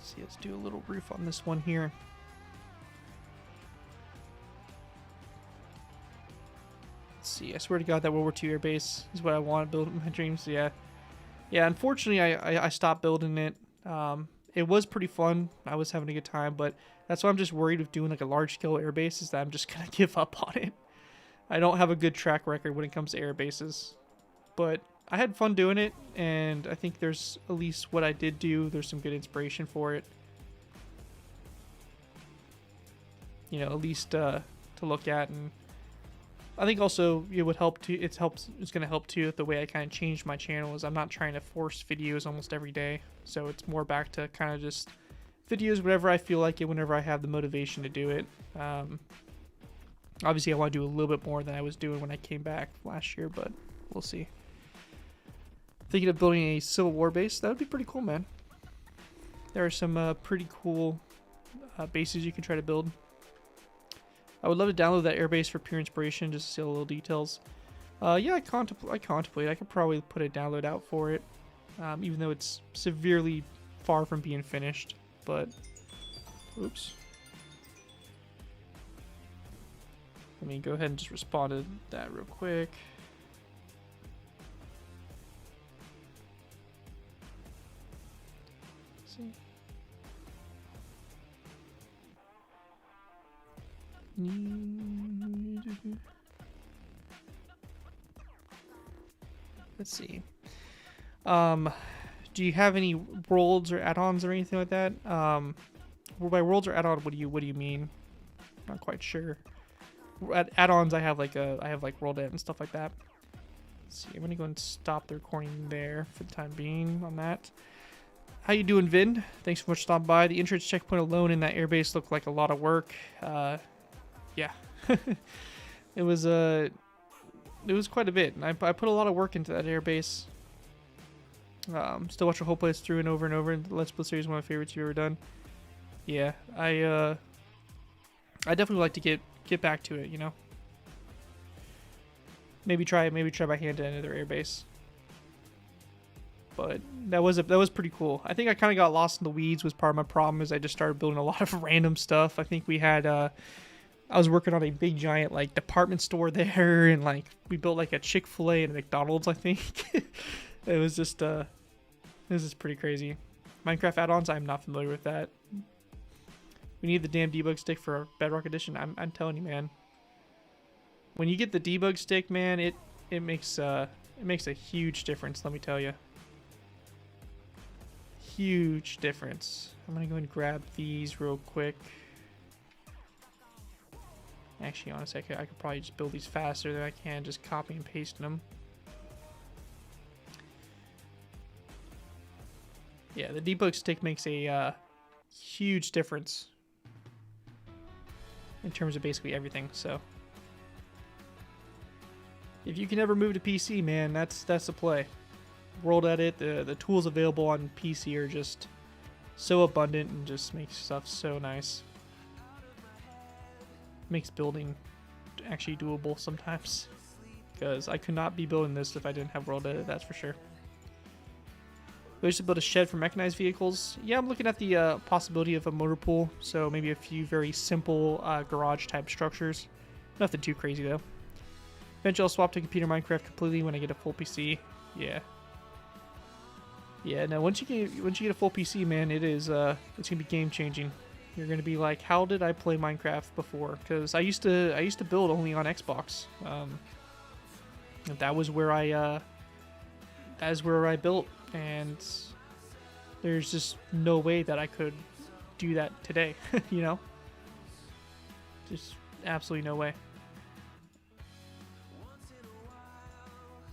See, let's do a little roof on this one here. Let's see, I swear to God that World War II air base is what I want to build in my dreams. Yeah, unfortunately I stopped building it. It was pretty fun, I was having a good time, but that's why I'm just worried of doing like a large scale air base, is that I'm just gonna give up on it. I don't have a good track record when it comes to air bases, but I had fun doing it, and I think there's, at least what I did do, there's some good inspiration for it. You know, at least to look at, and I think also it would help too. It's going to help too. The way I kind of changed my channel is I'm not trying to force videos almost every day, so it's more back to kind of just videos whenever I feel like it, whenever I have the motivation to do it. Obviously, I want to do a little bit more than I was doing when I came back last year, but we'll see. Thinking of building a Civil War base. That would be pretty cool, man. There are some pretty cool bases you can try to build. I would love to download that airbase for pure inspiration, just to see all the little details. Yeah, I contemplate. I could probably put a download out for it, even though it's severely far from being finished. But, oops. Let me go ahead and just respond to that real quick. Let's see. Let's see. Do you have any worlds or add-ons or anything like that? Well, by worlds or add-on, what do you mean? Not quite sure. Add-ons, I have like world ed and stuff like that. Let's see. I'm gonna go and stop the recording there for the time being on that. How you doing, Vin? Thanks so much for stopping by. The entrance checkpoint alone in that airbase looked like a lot of work. Yeah, it was quite a bit, and I put a lot of work into that airbase. Still watch the whole place through and over and over, and the Let's Play series is one of my favorites you've ever done. Yeah, I definitely would like to get back to it, you know. Maybe try by hand to another airbase. But that was pretty cool. I think I kind of got lost in the weeds. Was part of my problem, is I just started building a lot of random stuff. I think we had I was working on a big giant like department store there, and like we built like a Chick-fil-A and a McDonald's, I think. It was just this is pretty crazy. Minecraft add-ons, I'm not familiar with that. We need the damn debug stick for Bedrock Edition. I'm telling you, man. When you get the debug stick, man, it makes a huge difference, let me tell you. Huge difference. I'm gonna go and grab these real quick. Actually, honestly, I could probably just build these faster than I can just copy and pasting them. Yeah, the debug stick makes a huge difference in terms of basically everything. So if you can ever move to PC, man, that's the play. World Edit, the tools available on PC are just so abundant and just makes stuff so nice. Makes building actually doable sometimes, because I could not be building this if I didn't have World Edit, that's for sure. We used to build a shed for mechanized vehicles. Yeah, I'm looking at the possibility of a motor pool, so maybe a few very simple garage type structures. Nothing too crazy though. Eventually I'll swap to computer Minecraft completely when I get a full PC. Yeah. Yeah, no, once you get a full PC, man, it's gonna be game changing. You're gonna be like, how did I play Minecraft before? Because I used to build only on Xbox. That was where I built, and there's just no way that I could do that today. You know, just absolutely no way.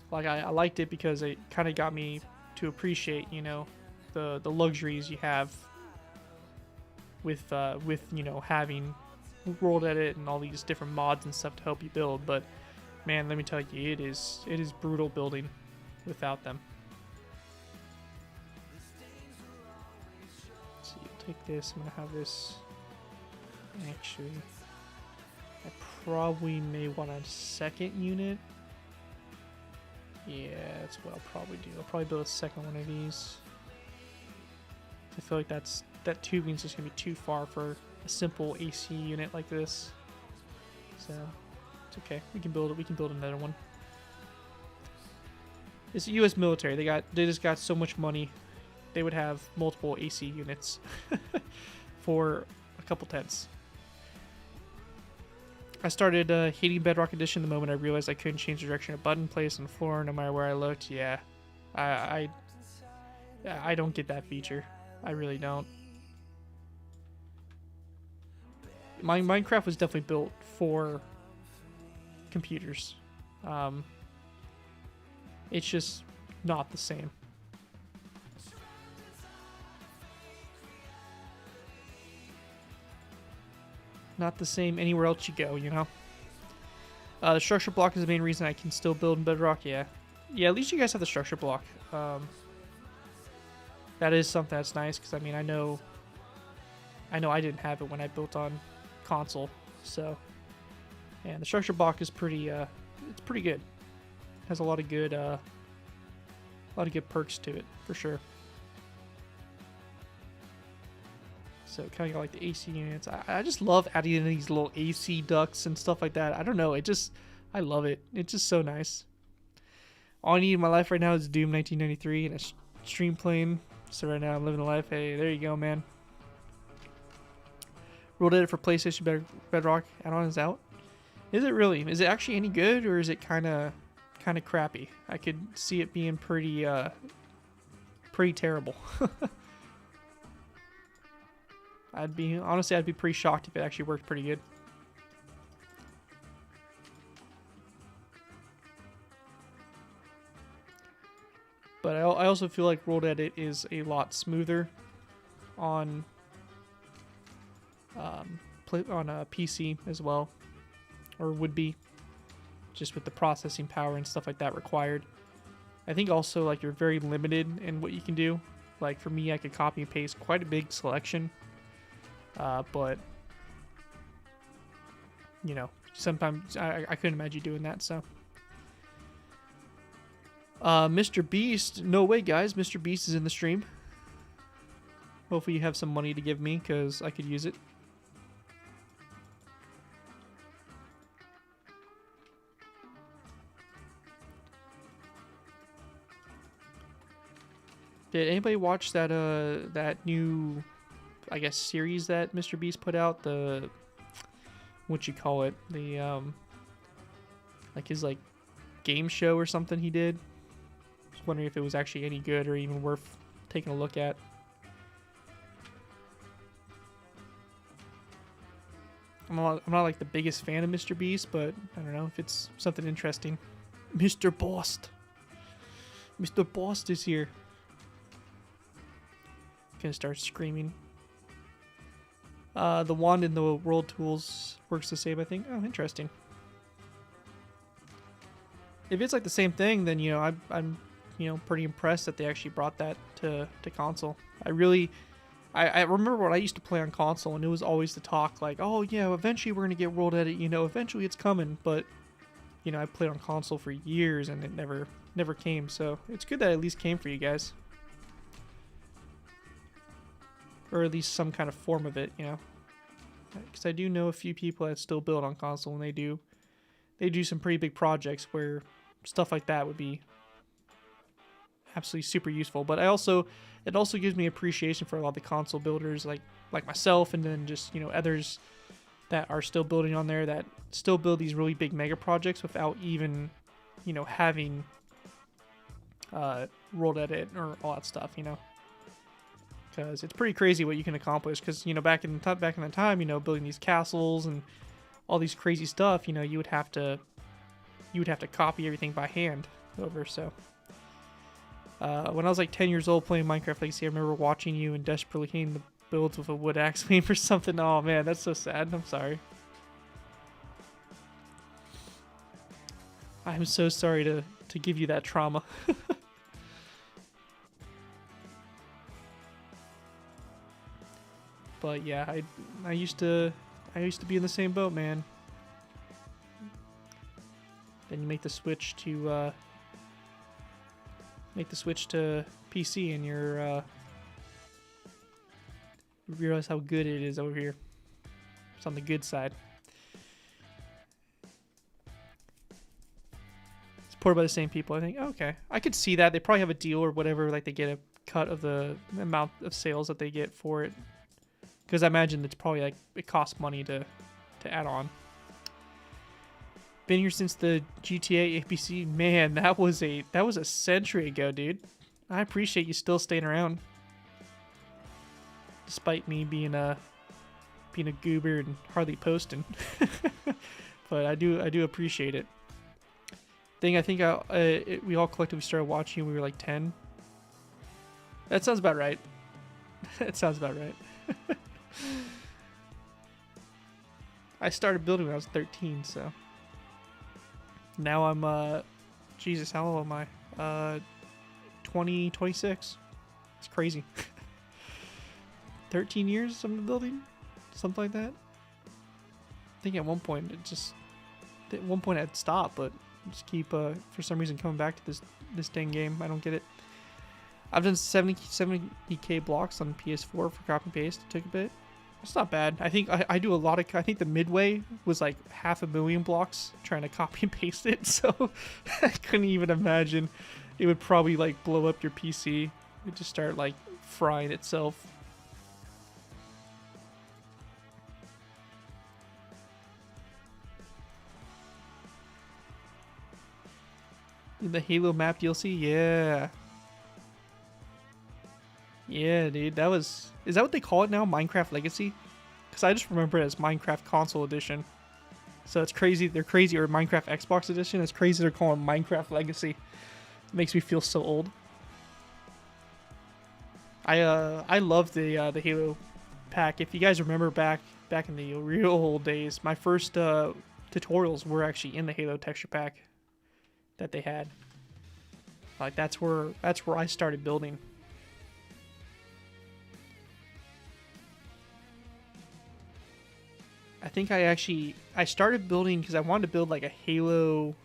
Like I liked it because it kind of got me to appreciate, you know, the luxuries you have with you know, having world edit and all these different mods and stuff to help you build. But man, let me tell you, it is brutal building without them. Let's see, I'll take this. I'm gonna have this. Actually, I probably may want a second unit. Yeah, that's what I'll probably do. I'll probably build a second one of these. I feel like that tubing's just gonna be too far for a simple AC unit like this. So it's okay. We can build it. We can build another one. It's the U.S. military. They just got so much money. They would have multiple AC units for a couple tents. I started hating Bedrock Edition the moment I realized I couldn't change the direction of button place on the floor no matter where I looked. Yeah, I don't get that feature. I really don't. Minecraft was definitely built for computers. It's just not the same. Not the same anywhere else you go, you know? The structure block is the main reason I can still build in Bedrock, yeah. Yeah, at least you guys have the structure block. That is something that's nice, because I mean, I know I didn't have it when I built on console, so... And the structure block is pretty, it's pretty good. It has a lot of good perks to it, for sure. So kind of got like the AC units. I just love adding in these little AC ducts and stuff like that. I don't know. I love it. It's just so nice. All I need in my life right now is Doom 1993 and a stream playing. So right now I'm living the life. Hey, there you go, man. World Edit for PlayStation Bedrock add-on is out. Is it really? Is it actually any good, or is it kind of crappy? I could see it being pretty terrible. Honestly, I'd be pretty shocked if it actually worked pretty good. But I also feel like World Edit is a lot smoother on a PC as well, or would be, just with the processing power and stuff like that required. I think also like you're very limited in what you can do. Like for me, I could copy and paste quite a big selection. But you know, sometimes I couldn't imagine doing that. So, Mr. Beast, no way, guys. Mr. Beast is in the stream. Hopefully, you have some money to give me because I could use it. Did anybody watch that that new, I guess, series that Mr. Beast put out? The, what you call it? The like his like game show or something he did. Just wondering if it was actually any good or even worth taking a look at. I'm not like the biggest fan of Mr. Beast, but I don't know if it's something interesting. Mr. Bost. Mr. Bost is here. Gonna start screaming. The wand in the world tools works the same, I think. Oh, interesting. If it's like the same thing, then you know I'm you know pretty impressed that they actually brought that to console. I remember when I used to play on console, and it was always the talk like, oh yeah, eventually we're gonna get World Edit. You know, eventually it's coming. But you know, I played on console for years, and it never came. So it's good that it at least came for you guys. Or at least some kind of form of it, you know. Because I do know a few people that still build on console, and they do some pretty big projects where stuff like that would be absolutely super useful. But it also gives me appreciation for a lot of the console builders like myself, and then just, you know, others that are still building on there, that still build these really big mega projects without even, you know, having world edit or all that stuff, you know. Because it's pretty crazy what you can accomplish. Because, you know, back in the time, you know, building these castles and all these crazy stuff, you know, you would have to copy everything by hand over. So when I was like 10 years old playing Minecraft Legacy, I remember watching you and desperately hitting the builds with a wood axe waiting for something. Oh man, that's so sad. I'm sorry. I'm so sorry to give you that trauma. But yeah, I used to be in the same boat, man. Then you make the switch to PC, and you realize how good it is over here. It's on the good side. It's ported by the same people, I think. Oh, okay, I could see that. They probably have a deal or whatever, like they get a cut of the amount of sales that they get for it. Because I imagine it's probably like it costs money to add on. Been here since the GTA APC. Man, that was a century ago, dude. I appreciate you still staying around, despite me being a goober and hardly posting. But I do appreciate it. I think we all collectively started watching when we were like 10. That sounds about right. That sounds about right. I started building when I was 13, so now I'm Jesus, how old am I? 26. It's crazy. 13 years I'm building, something like that. I think at one point I'd stop, but just keep for some reason coming back to this dang game. I don't get it. I've done 70k blocks on PS4 for copy and paste. It took a bit. It's not bad. I think I do a lot of. I think the midway was like 500,000 blocks trying to copy and paste it. So I couldn't even imagine. It would probably like blow up your PC. It would just start like frying itself. In the Halo map DLC, yeah. Yeah, dude, is that what they call it now? Minecraft Legacy? Because I just remember it as Minecraft Console Edition. So it's crazy, or Minecraft Xbox Edition. It's crazy they're calling Minecraft Legacy. It makes me feel so old. I love the Halo pack. If you guys remember back in the real old days, my first tutorials were actually in the Halo texture pack that they had. Like that's where I started building. I think I started building because I wanted to build like a Halo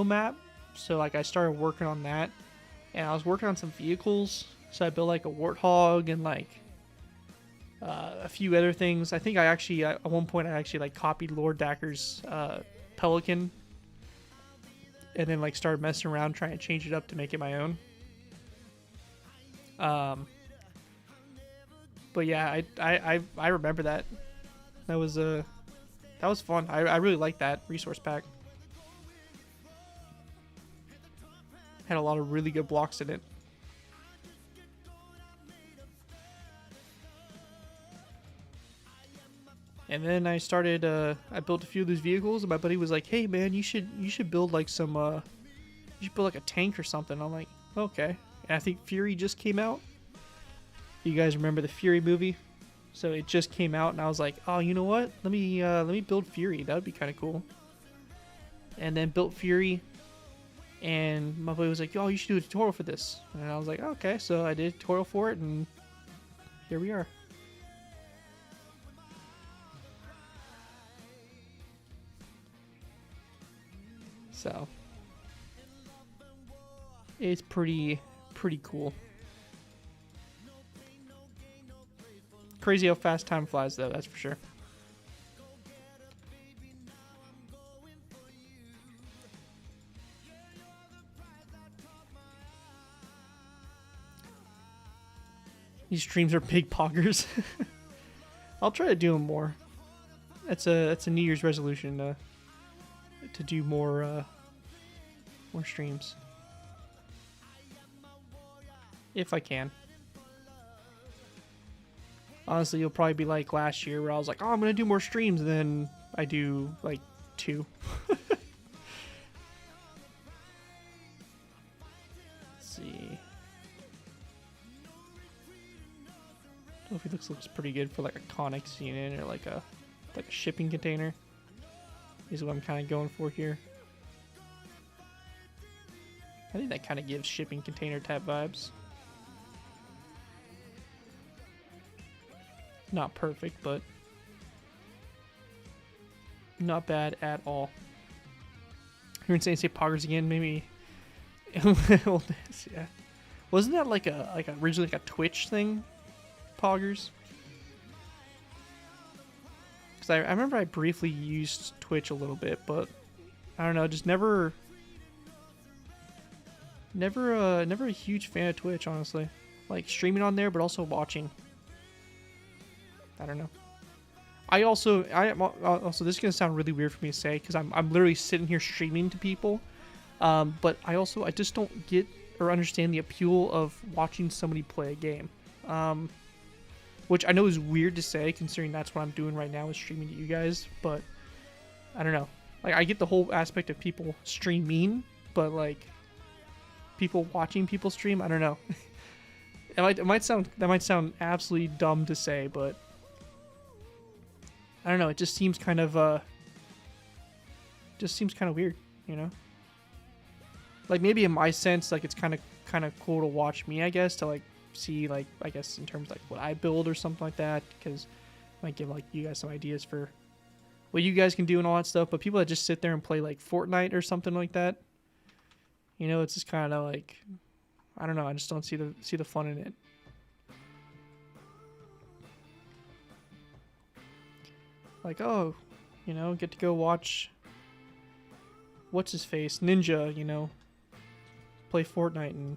map. So like I started working on that, and I was working on some vehicles. So I built like a Warthog and like a few other things. I think at one point I actually like copied Lord Dacker's Pelican, and then like started messing around trying to change it up to make it my own. But yeah, I remember that. That was fun. I really liked that resource pack. Had a lot of really good blocks in it. And then I started I built a few of these vehicles, and my buddy was like, "Hey man, you should build like some you should build like a tank or something." I'm like, "Okay." And I think Fury just came out. You guys remember the Fury movie? So it just came out, and I was like, "Oh, you know what? Let me build Fury. That would be kind of cool." And then built Fury, and my buddy was like, "Oh, you should do a tutorial for this." And I was like, "Okay." So I did a tutorial for it, and here we are. So it's pretty cool. Crazy how fast time flies, though, that's for sure. These streams are big poggers. I'll try to do them more. That's a New Year's resolution to do more streams. If I can. Honestly, you'll probably be like last year where I was like, oh, I'm going to do more streams, and then I do like 2. Let's see. Trophy looks pretty good for like a Connex unit or like a shipping container. Is what I'm kind of going for here. I think that kind of gives shipping container type vibes. Not perfect, but not bad at all. You're insane to say poggers again, maybe. Yeah. Wasn't that like originally like a Twitch thing? Poggers? Because I remember I briefly used Twitch a little bit, but I don't know, just never a huge fan of Twitch, honestly. Like streaming on there, but also watching. I don't know. Also, this is gonna sound really weird for me to say because I'm literally sitting here streaming to people, but I just don't get or understand the appeal of watching somebody play a game, which I know is weird to say considering that's what I'm doing right now is streaming to you guys. But I don't know. Like I get the whole aspect of people streaming, but like people watching people stream, I don't know. That might sound absolutely dumb to say, but I don't know. It just seems kind of weird, you know. Like maybe in my sense, like it's kind of cool to watch me, I guess, to like see like I guess in terms of like what I build or something like that, because it might give like you guys some ideas for what you guys can do and all that stuff. But people that just sit there and play like Fortnite or something like that, you know, it's just kind of like I don't know. I just don't see the fun in it. Like, oh, you know, get to go watch what's his face Ninja, you know, play Fortnite, and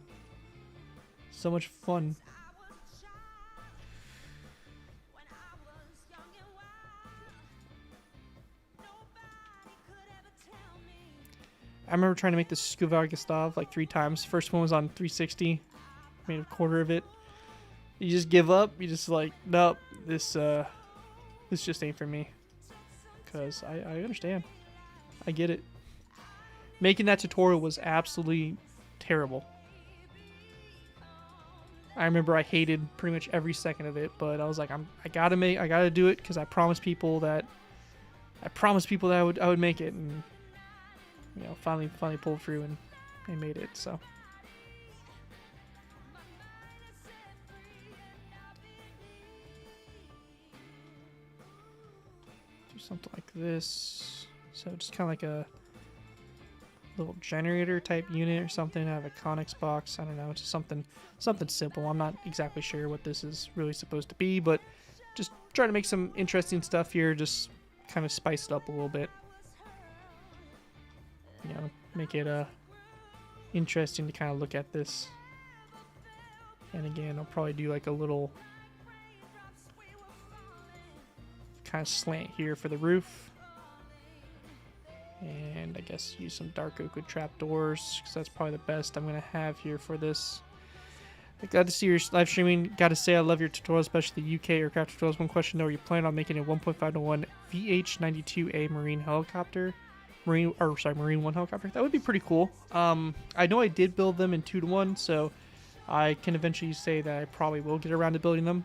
so much fun. I remember trying to make the Skuvar Gustav like 3 times. First one was on 360, made a quarter of it. You just give up. You just like, nope, this just ain't for me. Because I understand. I get it. Making that tutorial was absolutely terrible. I remember I hated pretty much every second of it, but I was like, I gotta do it because I promised people that I would make it, and you know, finally pulled through and made it. So. Something like this. So just kind of like a little generator type unit or something. I have a Connex box. I don't know. It's just something simple. I'm not exactly sure what this is really supposed to be, but just trying to make some interesting stuff here. Just kind of spice it up a little bit. You know, make it interesting to kind of look at this. And again, I'll probably do like a little kind of slant here for the roof, and I guess use some dark oak with trapdoors because that's probably the best I'm gonna have here for this. Glad to see your live streaming. Gotta say I love your tutorials, especially the UK aircraft tutorials. One question though, are you planning on making a 1.5-to-1 VH-92A Marine helicopter? Marine 1 helicopter? That would be pretty cool. I know I did build them in 2-to-1, so I can eventually say that I probably will get around to building them.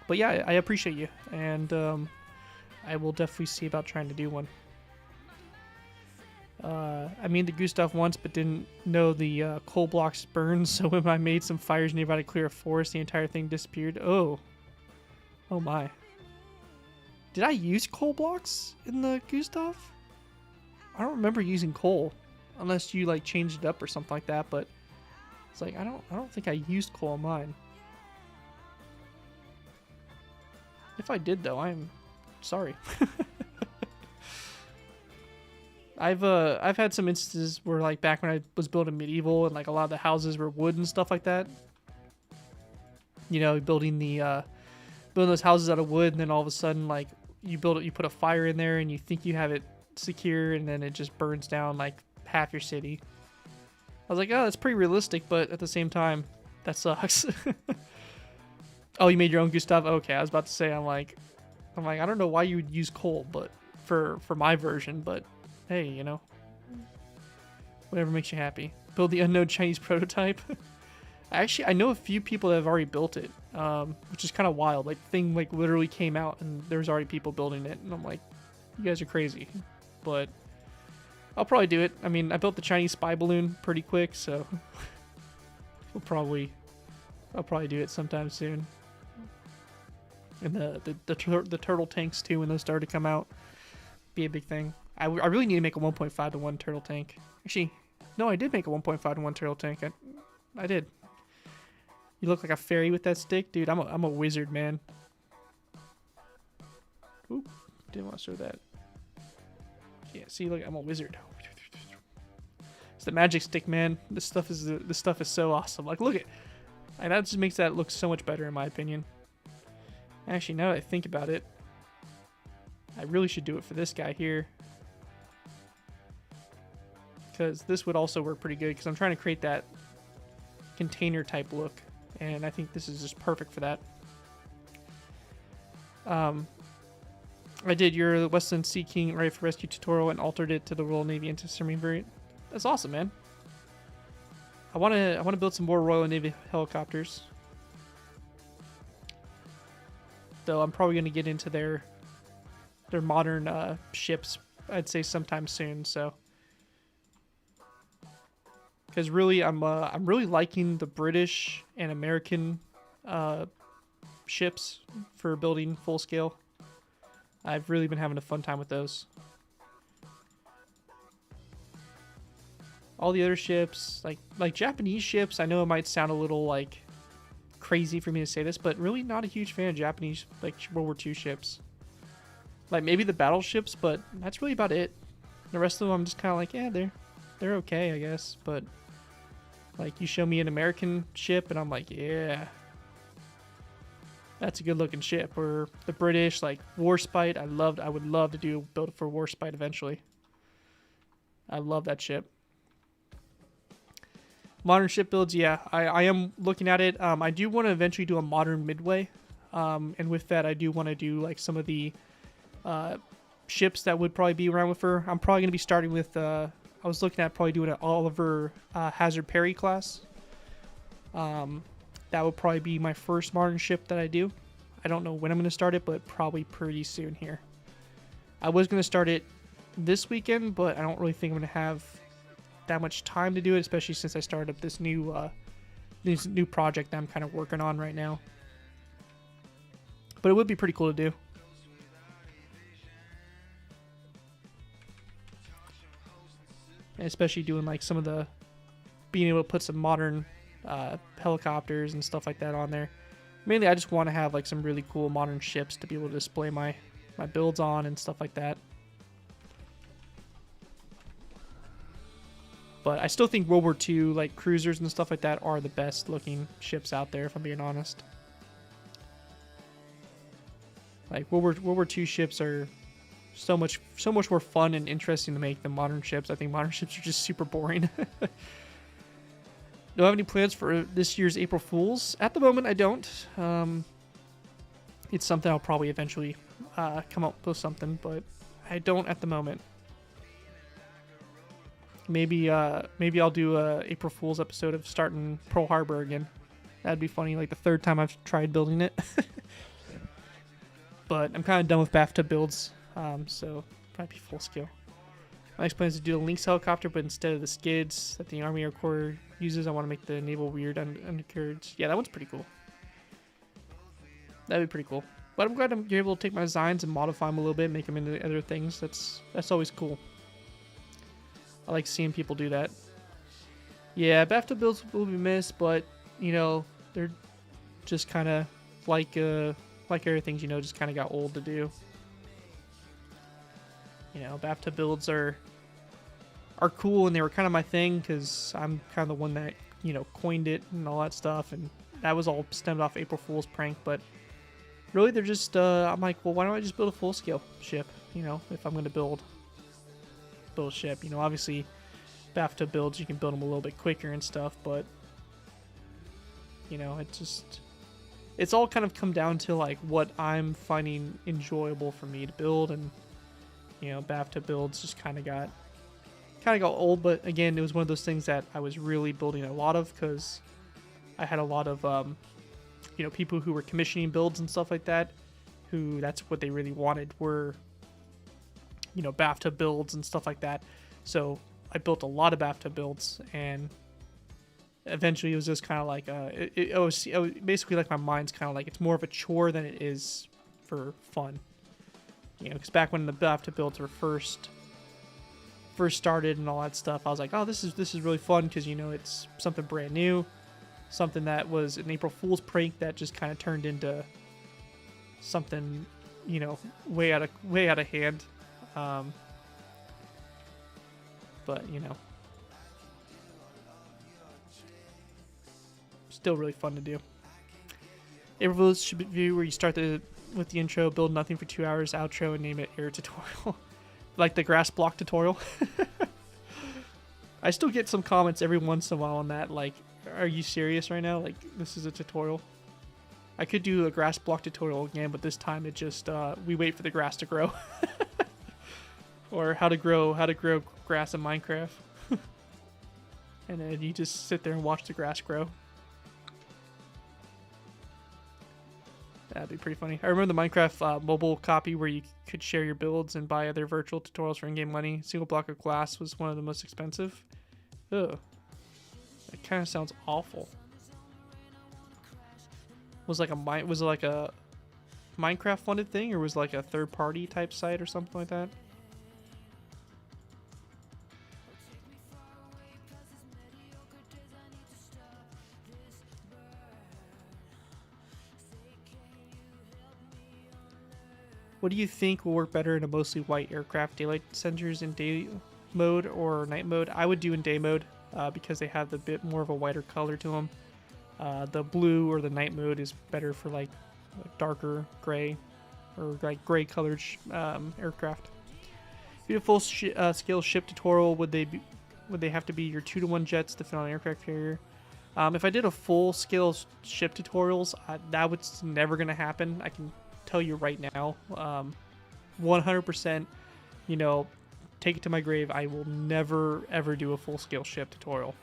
But yeah, I appreciate you, and I will definitely see about trying to do one. I made the Gustav once, but didn't know the coal blocks burned, so when I made some fires nearby to clear a forest, the entire thing disappeared. Oh my. Did I use coal blocks in the Gustav? I don't remember using coal, unless you like changed it up or something like that, but it's like I don't think I used coal in mine. If I did, though, I'm sorry. I've had some instances where, like, back when I was building medieval and like a lot of the houses were wood and stuff like that. You know, building those houses out of wood, and then all of a sudden, like, you put a fire in there, and you think you have it secure, and then it just burns down like half your city. I was like, oh, that's pretty realistic, but at the same time, that sucks. Oh, you made your own Gustav? Okay, I was about to say, I'm like, I don't know why you would use coal, but for my version, but hey, you know, whatever makes you happy. Build the unknown Chinese prototype. I know a few people that have already built it, which is kind of wild. Like, the thing like literally came out, and there's already people building it, and I'm like, you guys are crazy. But I'll probably do it. I mean, I built the Chinese spy balloon pretty quick, so I'll probably do it sometime soon. And the turtle tanks too, when those start to come out, be a big thing. I really need to make a 1.5 to 1 turtle tank. Actually, no, I did make a 1.5 to 1 turtle tank. I did. You look like a fairy with that stick, dude. I'm a wizard, man. Oop, didn't want to show that. Yeah, see, look, I'm a wizard. It's the magic stick, man. This stuff is so awesome. Like, look at, and that just makes that look so much better in my opinion. Actually, now that I think about it, I really should do it for this guy here, because this would also work pretty good, because I'm trying to create that container type look, and I think this is just perfect for that. I did your Westland Sea King Rifle Rescue tutorial and altered it to the Royal Navy anti-submarine variant. That's awesome, man. I want to build some more Royal Navy helicopters. Though I'm probably going to get into their modern ships, I'd say sometime soon. So, because really, I'm really liking the British and American ships for building full scale. I've really been having a fun time with those. All the other ships, like Japanese ships, I know it might sound a little like crazy for me to say this, but really not a huge fan of Japanese like World War II ships. Like maybe the battleships, but that's really about it. The rest of them I'm just kind of like, yeah, they're okay, I guess. But like you show me an American ship and I'm like, yeah, that's a good looking ship. Or the British, like Warspite, I would love to build it for Warspite eventually. I love that ship. Modern ship builds, yeah, I am looking at it. I do want to eventually do a modern Midway, and with that, I do want to do like some of the ships that would probably be around with her. I'm probably going to be starting with, I was looking at probably doing an Oliver Hazard Perry class. That would probably be my first modern ship that I do. I don't know when I'm going to start it, but probably pretty soon here. I was going to start it this weekend, but I don't really think I'm going to have that much time to do it, especially since I started up this new project that I'm kind of working on right now. But it would be pretty cool to do. And especially doing like some of the being able to put some modern helicopters and stuff like that on there. Mainly I just want to have like some really cool modern ships to be able to display my builds on and stuff like that. But I still think World War II, like cruisers and stuff like that, are the best looking ships out there, if I'm being honest. Like World War II ships are so much more fun and interesting to make than modern ships. I think modern ships are just super boring. Do I have any plans for this year's April Fools? At the moment, I don't. It's something I'll probably eventually come up with something, but I don't at the moment. Maybe I'll do a April Fool's episode of starting Pearl Harbor again. That'd be funny, like the third time I've tried building it. But I'm kind of done with bathtub builds, so probably be full scale. My next plan is to do a Lynx helicopter, but instead of the skids that the Army Air Corps uses, I want to make the naval weird undercarriage. Yeah, that one's pretty cool. That'd be pretty cool. But I'm glad you're able to take my designs and modify them a little bit, make them into other things. That's always cool. I like seeing people do that. Yeah, bathtub builds will be missed, but you know they're just kind of like everything, you know, just kind of got old to do. You know, bathtub builds are cool, and they were kind of my thing because I'm kind of the one that, you know, coined it and all that stuff, and that was all stemmed off April Fool's prank, but really they're just, I'm like, well, why don't I just build a full-scale ship, you know, if I'm going to build a ship. You know, obviously, bathtub builds, you can build them a little bit quicker and stuff, but, you know, it's all kind of come down to, like, what I'm finding enjoyable for me to build, and, you know, bathtub builds just kind of got old, but again, it was one of those things that I was really building a lot of, because I had a lot of, you know, people who were commissioning builds and stuff like that, who that's what they really wanted were, you know, bathtub builds and stuff like that. So I built a lot of bathtub builds, and eventually it was just kind of like, it was basically like my mind's kind of like, it's more of a chore than it is for fun. You know, because back when the bathtub builds were first started and all that stuff, I was like, oh, this is really fun, because, you know, it's something brand new, something that was an April Fool's prank that just kind of turned into something, you know, way out of hand. But, you know, still really fun to do. April Fool's should be where you start with the intro, build nothing for 2 hours, outro, and name it air tutorial. Like the grass block tutorial. I still get some comments every once in a while on that, like, are you serious right now? Like, this is a tutorial. I could do a grass block tutorial again, but this time it just, we wait for the grass to grow. Or how to grow grass in Minecraft. And then you just sit there and watch the grass grow. That'd be pretty funny. I remember the Minecraft mobile copy where you could share your builds and buy other virtual tutorials for in-game money. Single block of glass was one of the most expensive. Ugh. That kind of sounds awful. Was it like a Minecraft funded thing, or was it like a third party type site or something like that? What do you think will work better in a mostly white aircraft? Daylight sensors in day mode or night mode? I would do in day mode because they have a bit more of a whiter color to them. The blue or the night mode is better for like darker gray or like gray colored aircraft. Beautiful scale ship tutorial. Would they have to be your 2-to-1 jets to fit on an aircraft carrier? If I did a full scale ship tutorials, that was never gonna happen. I can tell you right now, 100%, you know, take it to my grave, I will never ever do a full-scale ship tutorial,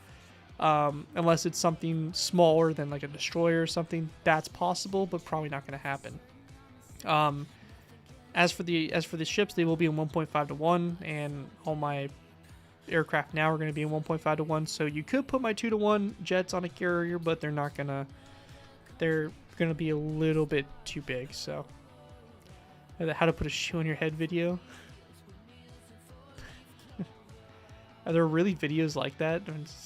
unless it's something smaller than like a destroyer or something. That's possible, but probably not going to happen. As for the ships, they will be in 1.5 to 1, and all my aircraft now are going to be in 1.5 to 1. So you could put my 2 to 1 jets on a carrier, but they're not gonna. They're gonna be a little bit too big. So how to put a shoe on your head video. Are there really videos like that,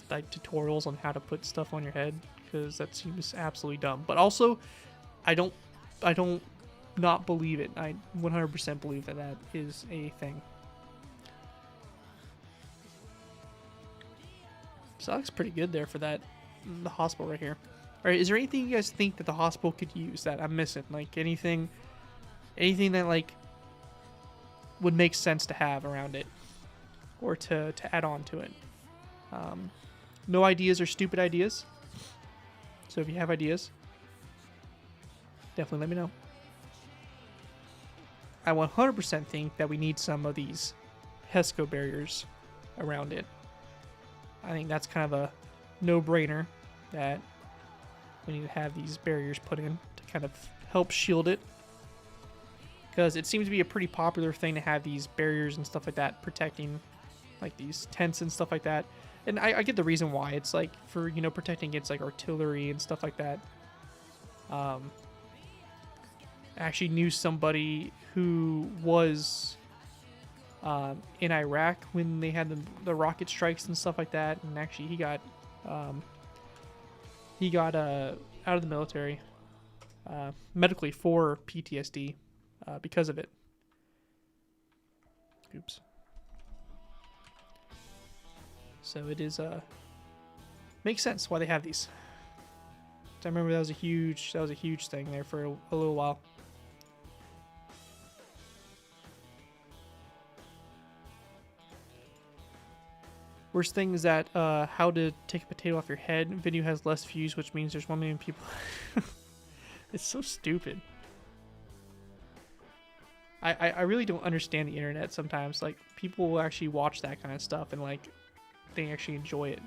like tutorials on how to put stuff on your head? Because that seems absolutely dumb. But also, I don't not believe it. I 100% believe that is a thing. So that looks pretty good there for that, the hospital right here. All right, is there anything you guys think that the hospital could use that I'm missing? Like anything that like would make sense to have around it, or to add on to it. No ideas are stupid ideas. So if you have ideas, definitely let me know. I 100% think that we need some of these HESCO barriers around it. I think that's kind of a no-brainer that we need to have these barriers put in to kind of help shield it. Because it seems to be a pretty popular thing to have these barriers and stuff like that protecting like these tents and stuff like that. And I get the reason why. It's like for, you know, protecting against like artillery and stuff like that. I actually knew somebody who was in Iraq when they had the rocket strikes and stuff like that, and actually he got out of the military medically for PTSD because of it. Oops. So it is makes sense why they have these. I remember that was a huge thing there for a little while. Worst thing is that how to take a potato off your head video has less views, which means there's 1 million people. It's so stupid. I really don't understand the internet sometimes. Like, people will actually watch that kind of stuff and, like, they actually enjoy it.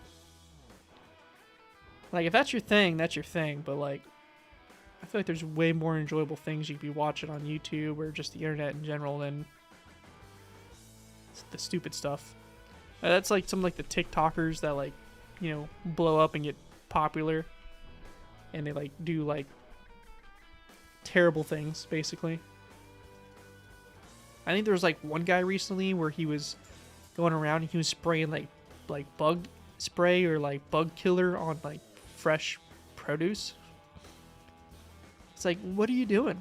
Like, if that's your thing, that's your thing. But, like, I feel like there's way more enjoyable things you could be watching on YouTube or just the internet in general than the stupid stuff. That's like some, like, the TikTokers that, like, you know, blow up and get popular. And they, like, do, like, terrible things, basically. I think there was, like, one guy recently where he was going around and he was spraying, like bug spray or, like, bug killer on, like, fresh produce. It's like, what are you doing?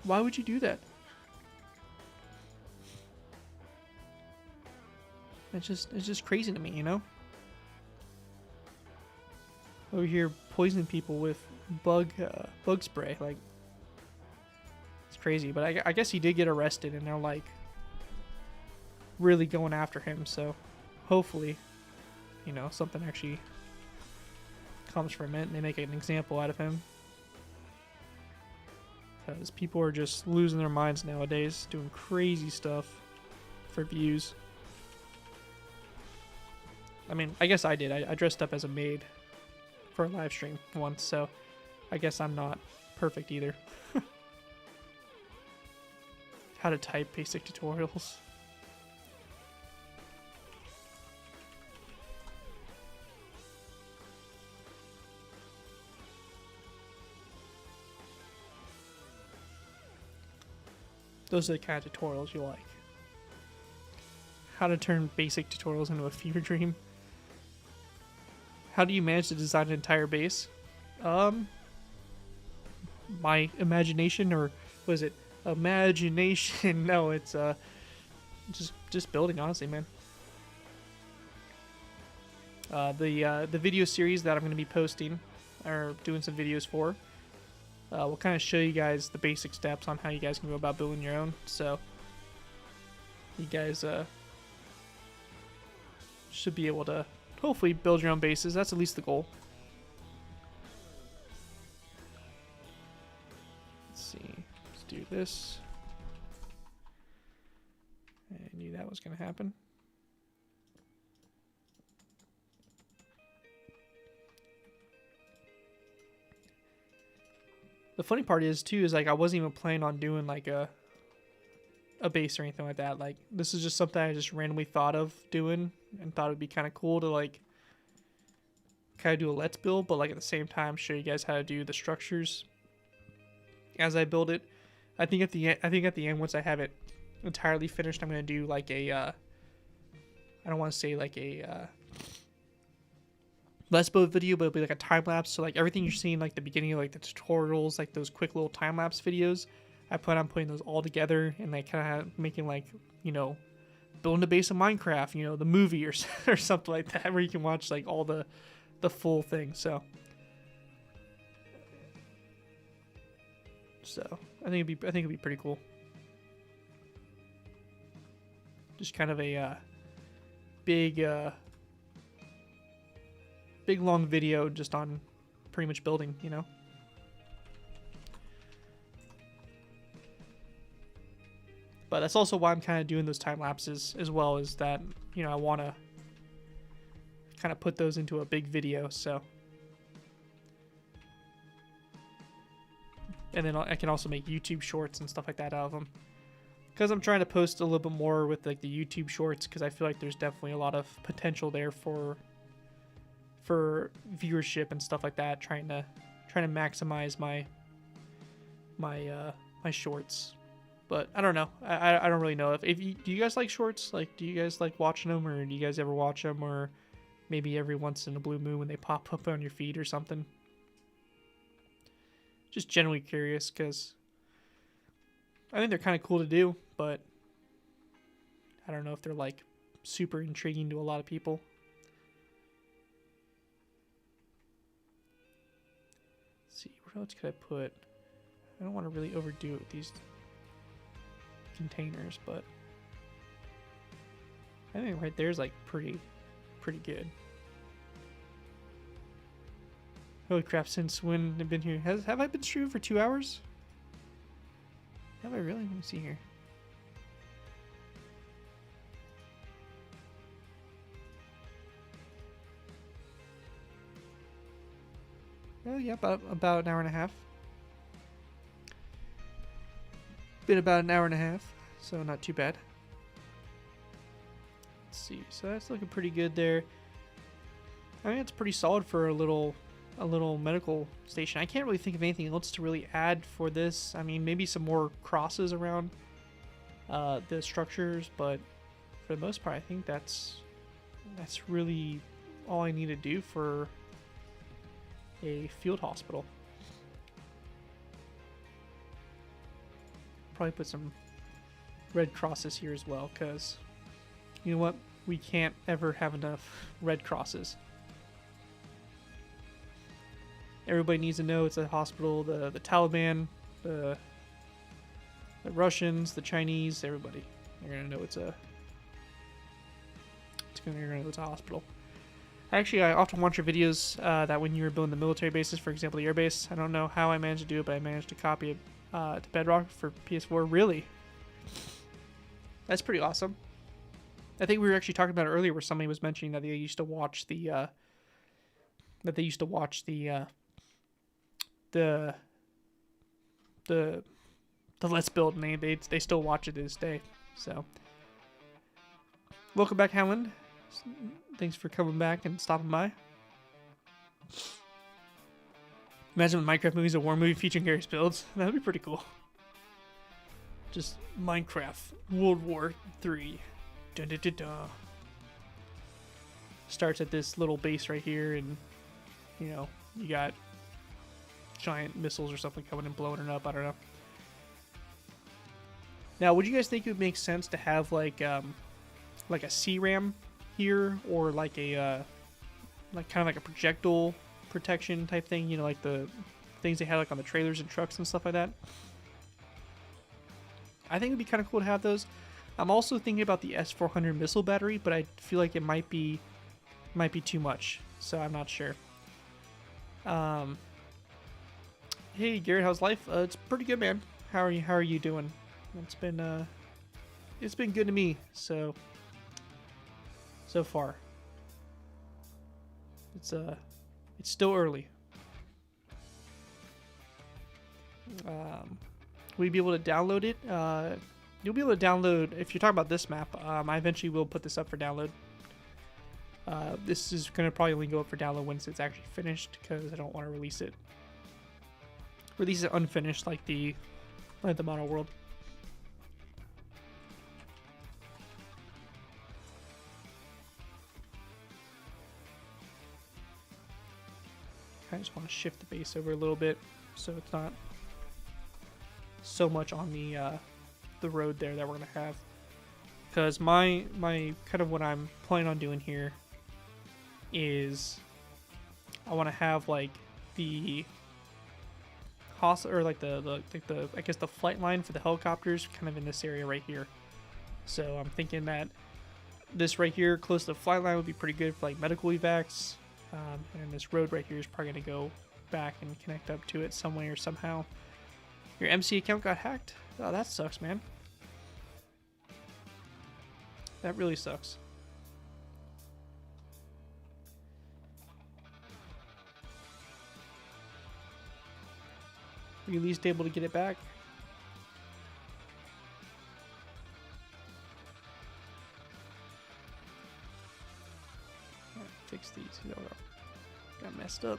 Why would you do that? It's just crazy to me, you know? Over here poisoning people with bug spray, like, it's crazy. But I guess he did get arrested, and they're, like, really going after him. So hopefully, you know, something actually comes from it and they make an example out of him. Because people are just losing their minds nowadays, doing crazy stuff for views. I mean, I guess I did. I dressed up as a maid for a live stream once, so I guess I'm not perfect either. How to type basic tutorials. Those are the kind of tutorials you like. How to turn basic tutorials into a fever dream. How do you manage to design an entire base? My imagination, or was it imagination? No, it's just building, honestly, man. The video series that I'm going to be posting or doing some videos for, we'll kind of show you guys the basic steps on how you guys can go about building your own. So you guys should be able to hopefully build your own bases. That's at least the goal. Let's see. Let's do this. I knew that was going to happen. The funny part is, too, is, like, I wasn't even planning on doing, like, a base or anything like that. Like, this is just something I just randomly thought of doing and thought it would be kind of cool to, like, kind of do a let's build, but, like, at the same time show you guys how to do the structures as I build it. I think at the end, once I have it entirely finished, I'm going to do, like, a I don't want to say, like, a let's build video, but it'll be like a time lapse. So, like, everything you're seeing, like the beginning of, like, the tutorials, like those quick little time lapse videos, I plan on putting those all together and, like, kind of making, like, you know, building the base of Minecraft, you know, the movie or something like that, where you can watch, like, all the full thing. So I think it'd be pretty cool. Just kind of a big long video just on pretty much building, you know. But that's also why I'm kind of doing those time lapses as well, is that, you know, I want to kind of put those into a big video. So, and then I can also make YouTube shorts and stuff like that out of them, because I'm trying to post a little bit more with, like, the YouTube shorts, because I feel like there's definitely a lot of potential there for viewership and stuff like that. Trying to maximize my shorts. But I don't know. I don't really know if you, do you guys like shorts? Like, do you guys like watching them, or do you guys ever watch them, or maybe every once in a blue moon when they pop up on your feed or something? Just generally curious, because I think they're kind of cool to do, but I don't know if they're, like, super intriguing to a lot of people. What else could I put? I don't want to really overdo it with these containers, but I think right there's like pretty good. Holy crap, since when I've been here. Have I been streaming for 2 hours? Have I really? Let me see here. Oh yeah, about an hour and a half. Been about an hour and a half, so not too bad. Let's see, so that's looking pretty good there. I mean, it's pretty solid for a little medical station. I can't really think of anything else to really add for this. I mean, maybe some more crosses around the structures, but for the most part, I think that's really all I need to do for a field hospital. Probably put some red crosses here as well, because you know what? We can't ever have enough red crosses. Everybody needs to know it's a hospital. The Taliban, the Russians, the Chinese, everybody. They're gonna know it's a hospital. Actually, I often watch your videos that when you were building the military bases, for example, the air base. I don't know how I managed to do it, but I managed to copy it to Bedrock for PS4. Really? That's pretty awesome. I think we were actually talking about it earlier, where somebody was mentioning that they used to watch the Let's Build, and they still watch it to this day. So, welcome back, Howland. Thanks for coming back and stopping by. Imagine when Minecraft movies, a war movie featuring Gary's builds. That'd be pretty cool. Just Minecraft World War III. Dun, dun, dun, dun. Starts at this little base right here, and you know, you got giant missiles or something coming and blowing it up. I don't know. Now, would you guys think it would make sense to have like a CRAM here, or like a like kind of like a projectile protection type thing? You know, like the things they had like on the trailers and trucks and stuff like that. I think it'd be kind of cool to have those. I'm also thinking about the S400 missile battery, but I feel like it might be too much, so I'm not sure. Hey Garrett, how's life? It's pretty good, man. How are you doing? It's been good to me, so far. It's still early. Will you be able to download it? You'll be able to download, if you're talking about this map. I eventually will put this up for download. This is going to probably only go up for download once it's actually finished, because I don't want to release it unfinished like the model world. I just want to shift the base over a little bit so it's not so much on the road there that we're gonna have. Because my kind of what I'm planning on doing here is I want to have like the or like the I guess the flight line for the helicopters kind of in this area right here. So I'm thinking that this right here close to the flight line would be pretty good for like medical evacs. And this road right here is probably going to go back and connect up to it some way or somehow. Your MC account got hacked? Oh, that sucks, man. That really sucks. Were you at least able to get it back? Fix these. Got messed up.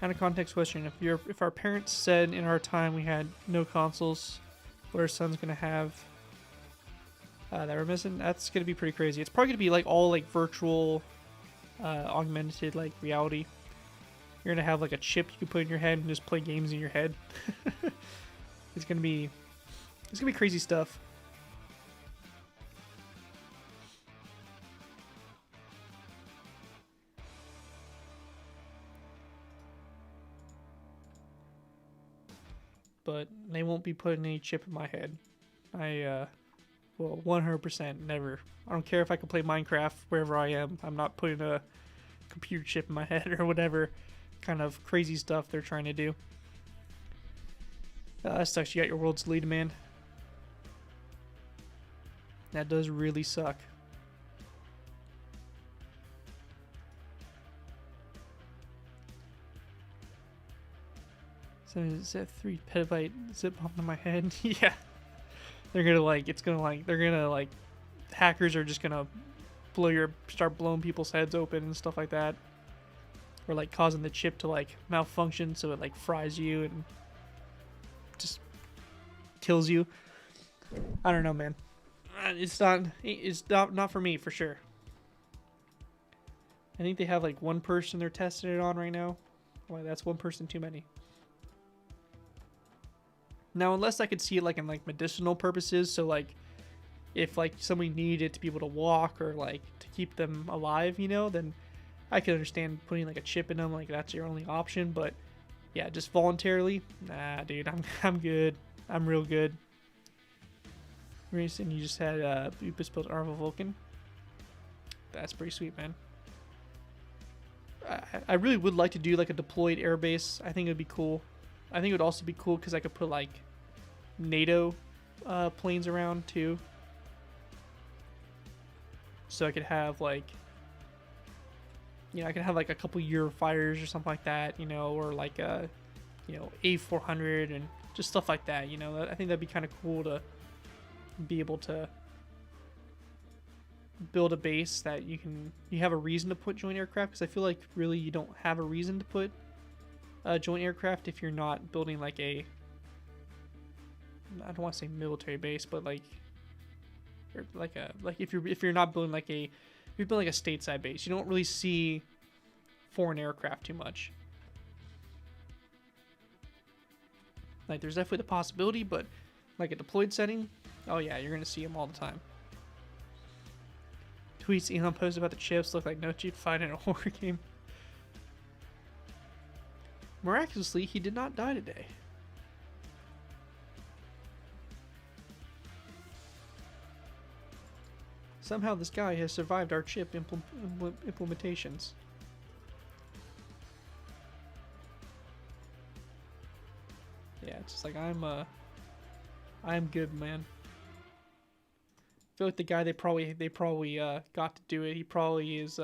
Kind of context question: if our parents said in our time we had no consoles, what our son's gonna have that we're missing? That's gonna be pretty crazy. It's probably gonna be like all like virtual, augmented like reality. You're gonna have like a chip you can put in your head and just play games in your head. It's gonna be crazy stuff. but they won't be putting any chip in my head. I will 100% never. I don't care if I can play Minecraft wherever I am. I'm not putting a computer chip in my head or whatever kind of crazy stuff they're trying to do. That sucks. You got your world's lead, man. That does really suck. So is that 3 petabyte zip bump in my head? Yeah. They're gonna like, it's gonna like, they're gonna like, hackers are just gonna start blowing people's heads open and stuff like that. Or like causing the chip to like malfunction so it like fries you and just kills you. I don't know, man. It's not for me for sure. I think they have like one person they're testing it on right now. Well, that's one person too many. Now, unless I could see it like in like medicinal purposes, so like if like somebody needed it to be able to walk or like to keep them alive, you know, then I could understand putting like a chip in them, like that's your only option. But yeah, just voluntarily, nah, dude, I'm good. I'm real good. And you just had Upus build Arva Vulcan. That's pretty sweet, man. I really would like to do like a deployed airbase. I think it would be cool. I think it would also be cool because I could put like NATO planes around too. So I could have like, you know, I could have like a couple Eurofighters or something like that, you know, or like a, you know, A400 and just stuff like that, you know. I think that'd be kind of cool to be able to build a base that you have a reason to put joint aircraft, because I feel like really you don't have a reason to put joint aircraft if you're not building like a, I don't want to say military base, but like, or like a, like if you're not building like a, if you're building like a stateside base, you don't really see foreign aircraft too much. Like there's definitely the possibility, but like a deployed setting, oh yeah, you're gonna see them all the time. Tweets Elon posted about the chips look like no cheap fight in a horror game. Miraculously, he did not die today. Somehow this guy has survived our chip implementations. Yeah, it's just like I'm good, man. I feel like the guy they probably got to do it. He probably is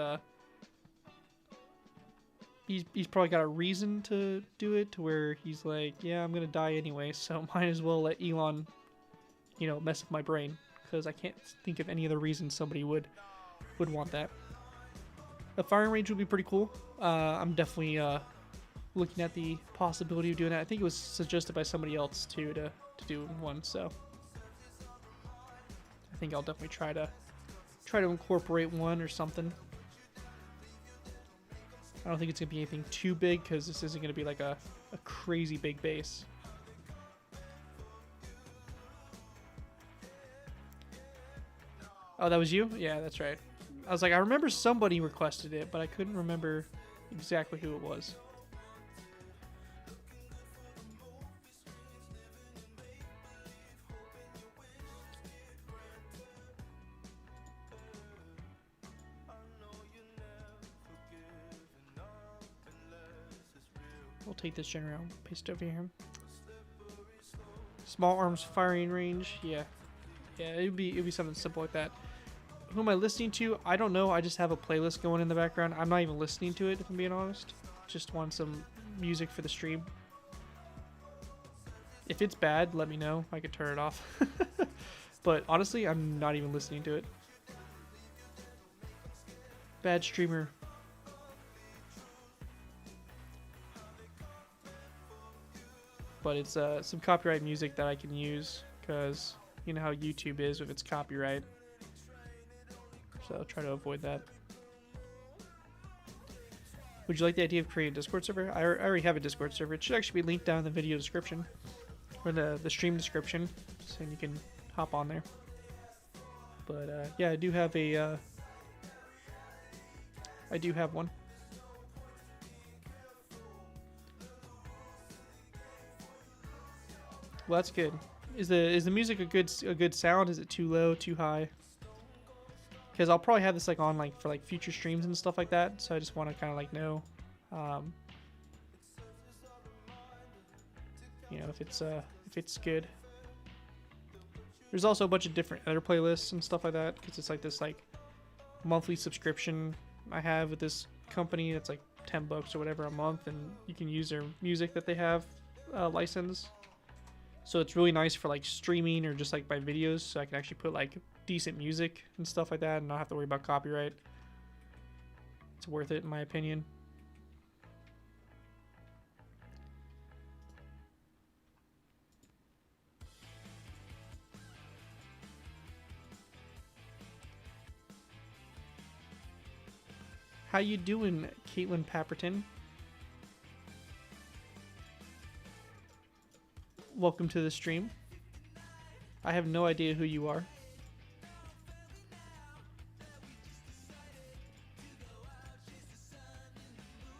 he's probably got a reason to do it, to where he's like, yeah, I'm gonna die anyway, so might as well let Elon, you know, mess with my brain, because I can't think of any other reason somebody would want that. A firing range would be pretty cool. I'm definitely looking at the possibility of doing that. I think it was suggested by somebody else too to do one, so I think I'll definitely try to incorporate one or something. I don't think it's gonna be anything too big, because this isn't gonna be like a crazy big base. Oh, that was you? Yeah, that's right. I was like, I remember somebody requested it, but I couldn't remember exactly who it was. We'll take this general, paste it over here. Small arms firing range, yeah. Yeah, it'd be something simple like that. Who am I listening to? I don't know. I just have a playlist going in the background. I'm not even listening to it, if I'm being honest. Just want some music for the stream. If it's bad, let me know. I could turn it off. But honestly, I'm not even listening to it. Bad streamer. But it's some copyright music that I can use, because you know how YouTube is with its copyright. So I'll try to avoid that. Would you like the idea of creating a Discord server? I already have a Discord server. It should actually be linked down in the video description, or the stream description, so you can hop on there. But yeah, I do have a I do have one. Well, that's good. Is the music a good sound? Is it too low, too high? Because I'll probably have this like on like for like future streams and stuff like that. So I just want to kind of like know, you know, if it's good. There's also a bunch of different other playlists and stuff like that because it's like this like monthly subscription I have with this company. That's like $10 or whatever a month, and you can use their music that they have licensed. So it's really nice for like streaming or just like my videos, so I can actually put like decent music and stuff like that and not have to worry about copyright. It's worth it in my opinion. How you doing, Caitlin Papperton? Welcome to the stream. I have no idea who you are.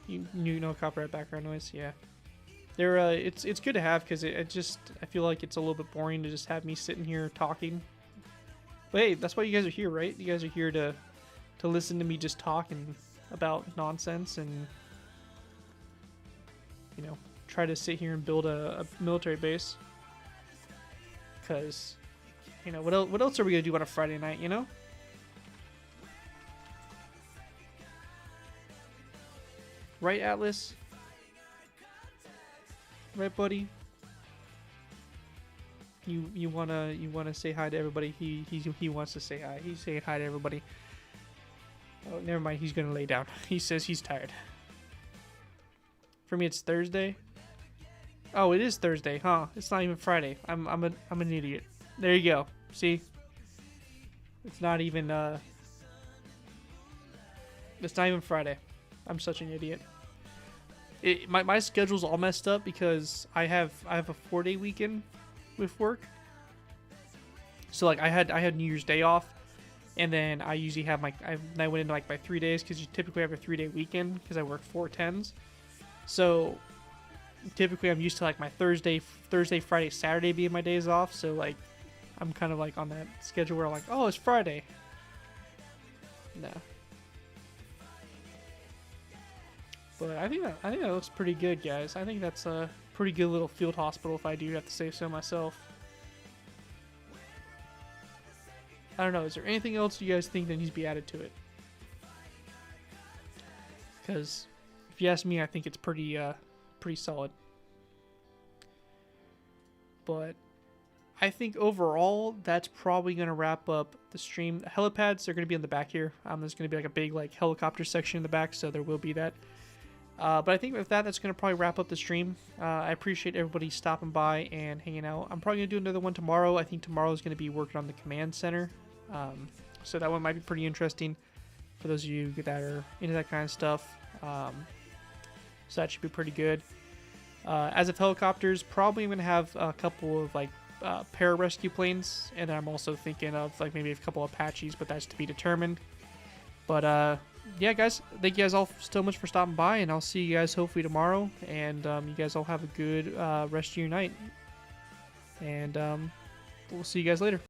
You know copyright background noise, yeah. They're it's good to have because it just I feel like it's a little bit boring to just have me sitting here talking. But hey, that's why you guys are here, right? You guys are here to listen to me just talking about nonsense and, you know, try to sit here and build a military base. Because, you know, what else are we gonna do on a Friday night, you know? Right, Atlas? Right, buddy? You wanna say hi to everybody? He wants to say hi. He's saying hi to everybody. Oh, never mind. He's gonna lay down. He says he's tired. For me, it's Thursday. Oh, it is Thursday, huh? It's not even Friday. I'm an idiot. There you go. See? It's not even Friday. I'm such an idiot. My schedule's all messed up because I have a 4-day weekend with work. So like I had New Year's Day off. And then I usually have I went into like my 3 days because you typically have a 3-day weekend because I work 4/10s. So typically I'm used to like my Thursday, Friday, Saturday being my days off. So like I'm kind of like on that schedule where I'm like, oh, it's Friday. Nah. But I think that looks pretty good, guys. I think that's a pretty good little field hospital if I do have to say so myself. I don't know. Is there anything else you guys think that needs to be added to it? Because if you ask me, I think it's pretty solid. But I think overall, that's probably going to wrap up the stream. The helipads are going to be in the back here. There's going to be like a big like helicopter section in the back, so there will be that. But I think with that, that's going to probably wrap up the stream. I appreciate everybody stopping by and hanging out. I'm probably going to do another one tomorrow. I think tomorrow is going to be working on the command center. So that one might be pretty interesting for those of you that are into that kind of stuff. So that should be pretty good. As of helicopters, probably I'm going to have a couple of like pararescue planes, and then I'm also thinking of like maybe a couple of Apaches, but that's to be determined. But yeah, guys, thank you guys all so much for stopping by, and I'll see you guys hopefully tomorrow. And you guys all have a good rest of your night, and we'll see you guys later.